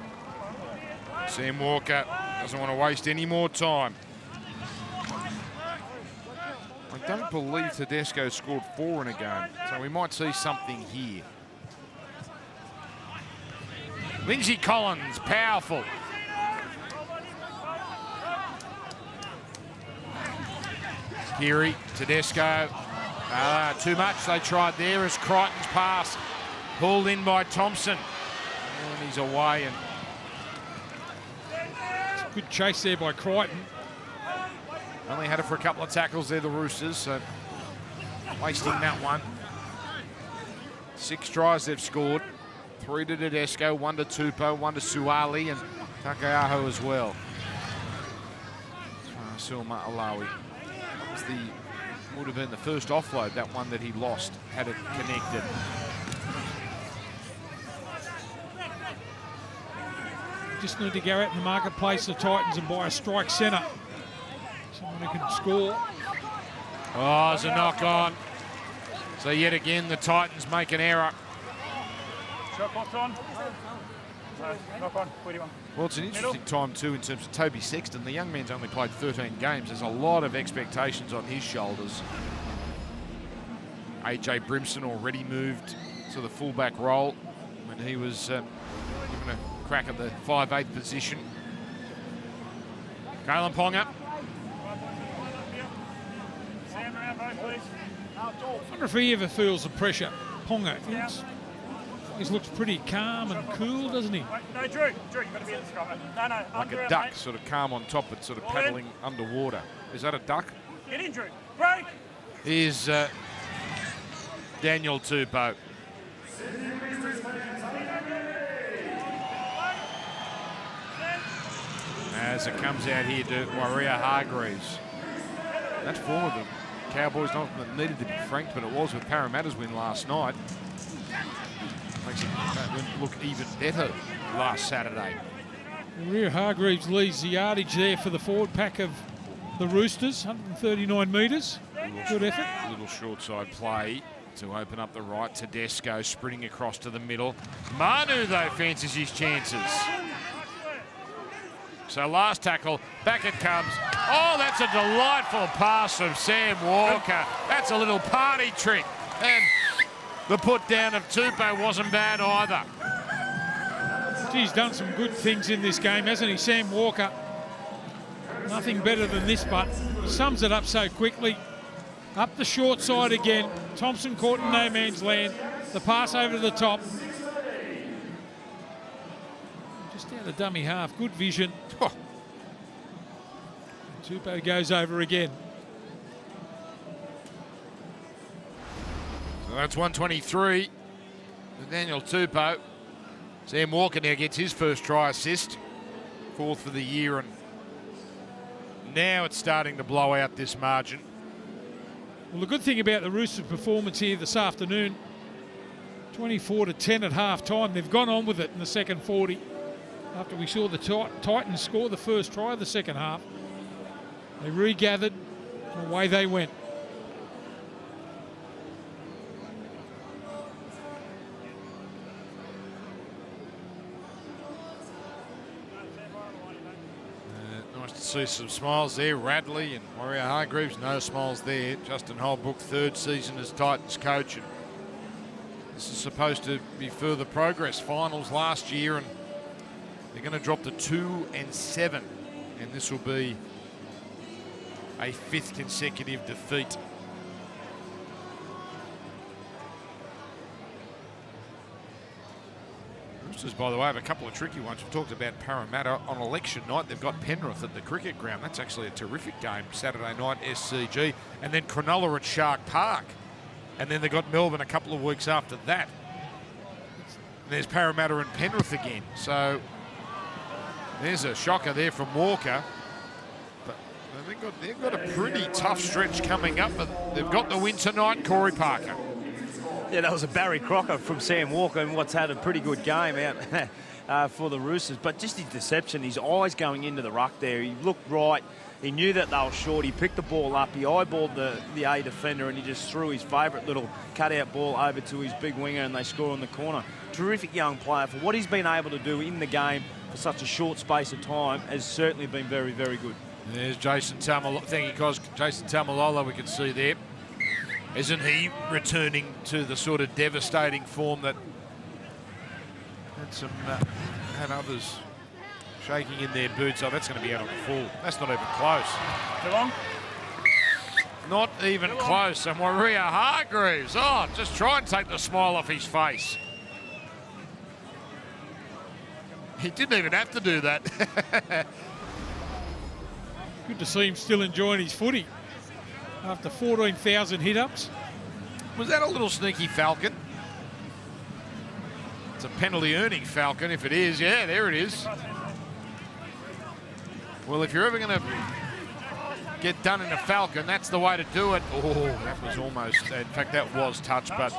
Sam Walker Doesn't want to waste any more time. I don't believe Tedesco scored 4 in a game, so we might see something here. Lindsay Collins, powerful. Keary, Tedesco. Too much they tried there as Crichton's pass pulled in by Thompson. And he's away. And good chase there by Crichton. only had it for a couple of tackles there, the Roosters, so wasting that one. 6 tries they've scored. 3 to Tedesco, 1 to Tupou, 1 to Suali, and Takeaho as well. Suama Alawi. That was would have been the first offload, that one that he lost, had it connected. Just need to go out in the marketplace, the Titans, and buy a strike centre. Someone who can score. Oh, there's a knock on. So yet again, the Titans make an error. Shot clock's on. Knock on, 41. Well, it's an interesting time too in terms of Toby Sexton. The young man's only played 13 games. There's a lot of expectations on his shoulders. AJ Brimson already moved to the fullback role when he was given a crack at the 5'8" position. Kalen Ponga. Sam around both, please. I wonder if he ever feels the pressure. Ponga. He looks pretty calm and cool, doesn't he? Wait, no, Drew, you've got to be at the scrum. No, Like a duck, sort of calm on top, but sort of paddling underwater. Is that a duck? Get in, Drew. Break! Here's Daniel Tupou. As it comes out here to Warrior Hargreaves. That form of the Cowboys not that needed to be franked, but it was with Parramatta's win last night. Makes it look even better last Saturday. Rear Hargreaves leads the yardage there for the forward pack of the Roosters, 139 metres. Good effort. Little short side play to open up the right. Tedesco sprinting across to the middle. Manu, though, fancies his chances. So last tackle, back it comes. Oh, that's a delightful pass from Sam Walker. That's a little party trick. And the put down of Tupou wasn't bad either. He's done some good things in this game, hasn't he, Sam Walker? Nothing better than this, but sums it up so quickly. Up the short side again. Thompson caught in no man's land. The pass over the top. Just out of dummy half. Good vision. Tupou goes over again. So that's 123. Daniel Tupou. Sam Walker now gets his first try assist. 4th for the year, and now it's starting to blow out this margin. Well, the good thing about the Roosters' performance here this afternoon, 24-10 at half-time. They've gone on with it in the second 40 after we saw the Titans score the first try of the second half. They regathered, and away they went. Nice to see some smiles there. Radley and Warrior Hargreaves, no smiles there. Justin Holbrook, 3rd season as Titans coach. And this is supposed to be further progress. Finals last year, and they're going to drop to 2-7. And this will be a 5th consecutive defeat. Roosters, by the way, have a couple of tricky ones. We've talked about Parramatta. On election night, they've got Penrith at the cricket ground. That's actually a terrific game, Saturday night, SCG. And then Cronulla at Shark Park. And then they've got Melbourne a couple of weeks after that. And there's Parramatta and Penrith again. So there's a shocker there from Walker. But they've got a pretty tough stretch coming up. But they've got the win tonight, Corey Parker. Yeah, that was a Barry Crocker from Sam Walker, and what's had a pretty good game out for the Roosters. But just his deception, his eyes going into the ruck there. He looked right. He knew that they were short. He picked the ball up. He eyeballed the A defender, and he just threw his favourite little cutout ball over to his big winger, and they score on the corner. Terrific young player for what he's been able to do in the game for such a short space of time has certainly been very, very good. There's Jason Taumalola. Thank you, Cos. Jason Taumalola, we can see there. Isn't he returning to the sort of devastating form that had others shaking in their boots? Oh, that's going to be out on the full. That's not even close. Too long? Not even close. And Maria Hargreaves, oh, just try and take the smile off his face. He didn't even have to do that. Good to see him still enjoying his footy after 14,000 hit-ups. Was that a little sneaky falcon? It's a penalty earning falcon if it is. Yeah, there it is. Well, if you're ever going to get done in a falcon, that's the way to do it. Oh, that was almost, in fact, that was touch, but...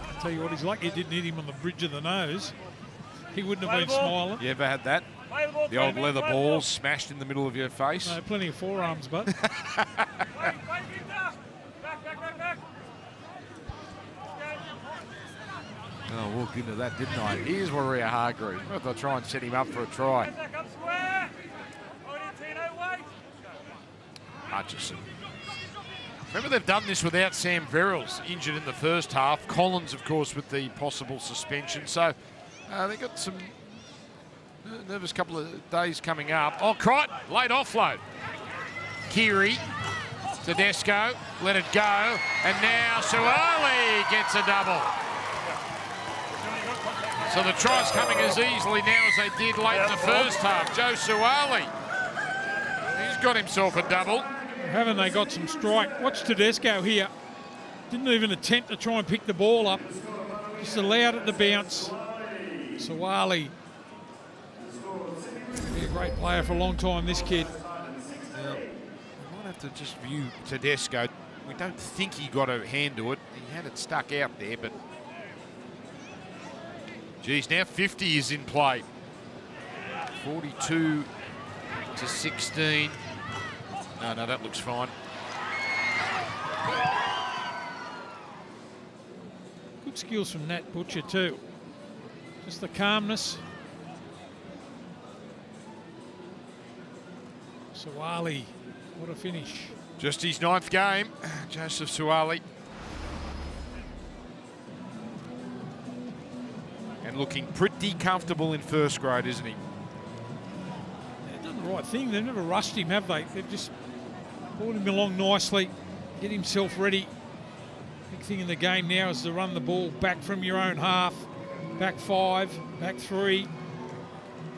I'll tell you what, he's lucky it didn't hit him on the bridge of the nose. He wouldn't have been smiling. You ever had that? The old leather balls smashed in the middle of your face? No, plenty of forearms, but. Oh, I walked into that, didn't I? Here's Maria Hargreaves. I thought I'd try and set him up for a try. Hutchison. Remember, they've done this without Sam Verrills, injured in the first half. Collins, of course, with the possible suspension. So they've got some nervous couple of days coming up. Oh, Crichton, late offload. Keary, Tedesco, let it go. And now Suwali gets a double. So the tries coming as easily now as they did late in the first half. Joe Suwali, he's got himself a double. Haven't they got some strike? Watch Tedesco here. Didn't even attempt to try and pick the ball up. Just allowed it to bounce. Suwali. Be a great player for a long time, this kid. Now, we might have to just view Tedesco. We don't think he got a hand to it. He had it stuck out there, but... Geez, now 50 is in play. 42 to 16. No, that looks fine. Good skills from Nat Butcher too. Just the calmness. Suwali, what a finish. Just his 9th game, Joseph Suwali. And looking pretty comfortable in first grade, isn't he? They've done the right thing. They've never rushed him, have they? They've just brought him along nicely, get himself ready. Big thing in the game now is to run the ball back from your own half. Back 5, back 3.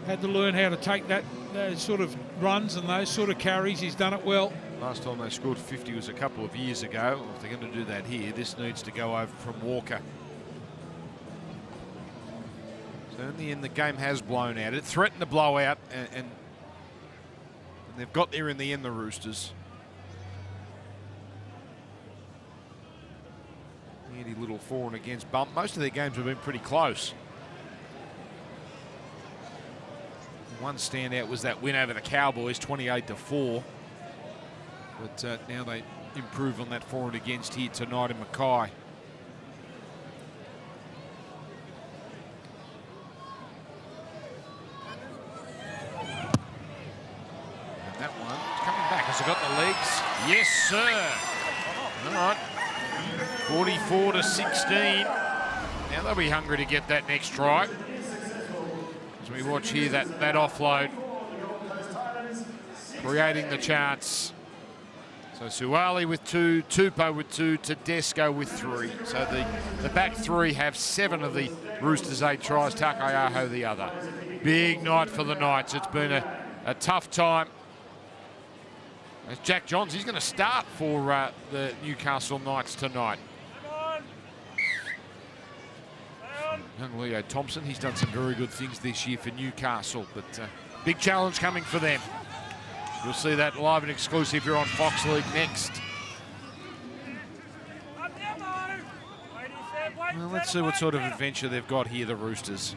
Had to learn how to take those sort of runs and those sort of carries. He's done it well. Last time they scored 50 was a couple of years ago. If they're going to do that here, this needs to go over from Walker. So in the end, the game has blown out. It threatened to blow out, and they've got there in the end, the Roosters. Handy little for and against bump. Most of their games have been pretty close. One standout was that win over the Cowboys, 28-4. But now they improve on that for and against here tonight in Mackay. And that one coming back. Has it got the legs? Yes, sir. All right. 44 to 16. Now they'll be hungry to get that next try. As we watch here, that offload creating the chance. So Suwali with 2, Tupou with 2, Tedesco with 3. So the back 3 have 7 of the Roosters' 8 tries, Takayaho the other. Big night for the Knights. It's been a tough time. As Jack Johns, he's going to start for the Newcastle Knights tonight. Young Leo Thompson, he's done some very good things this year for Newcastle, but big challenge coming for them. You'll see that live and exclusive here on Fox League next. Well, let's see what sort of adventure they've got here, the Roosters.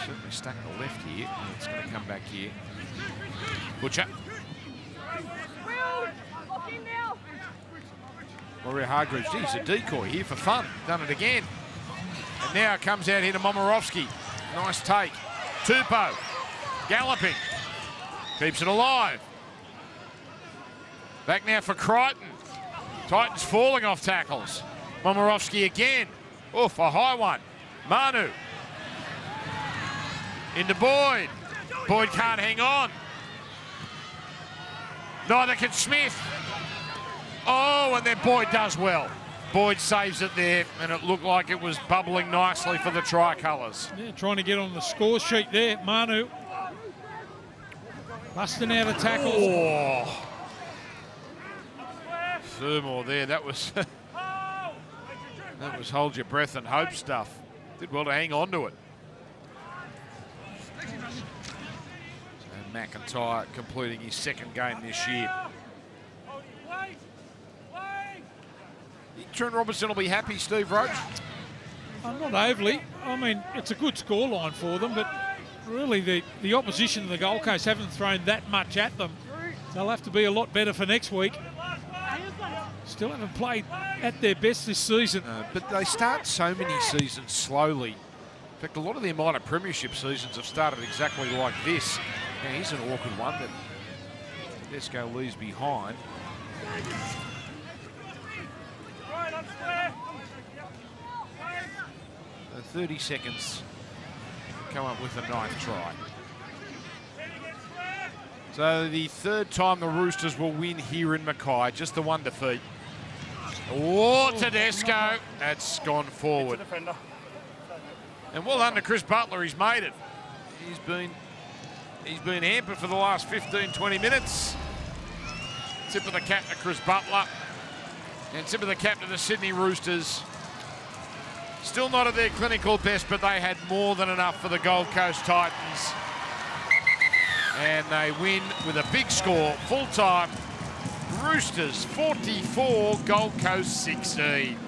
Certainly stuck to the left here. It's going to come back here. Butcher. Warrior Hargreaves, geez, a decoy here for fun. Done it again. And now it comes out here to Momorowski. Nice take. Tupou galloping. Keeps it alive. Back now for Crichton. Titans falling off tackles. Momorowski again. Oof, a high one. Manu. Into Boyd. Boyd can't hang on. Neither can Smith. Oh, and then Boyd does well. Boyd saves it there, and it looked like it was bubbling nicely for the Tricolours. Yeah, trying to get on the score sheet there. Manu busting out of tackles. Oh. Fermor there, that was that was hold your breath and hope stuff. Did well to hang on to it. And McIntyre completing his second game this year. Trent Robertson will be happy, Steve Roach? Not overly. I mean, it's a good scoreline for them, but really the opposition of the Gold Coast haven't thrown that much at them. They'll have to be a lot better for next week. Still haven't played at their best this season. But they start so many seasons slowly. In fact, a lot of their minor premiership seasons have started exactly like this. Now, here's an awkward one that Tedesco leaves behind. 30 seconds to come up with a 9th try. So the third time the Roosters will win here in Mackay, just the one defeat. Oh, Tedesco, that's gone forward. And well done to Chris Butler, he's made it. He's been hampered for the last 15-20 minutes. Tip of the cap to Chris Butler. And tip of the cap to the Sydney Roosters. Still not at their clinical best, but they had more than enough for the Gold Coast Titans. And they win with a big score, full time. Roosters 44, Gold Coast 16.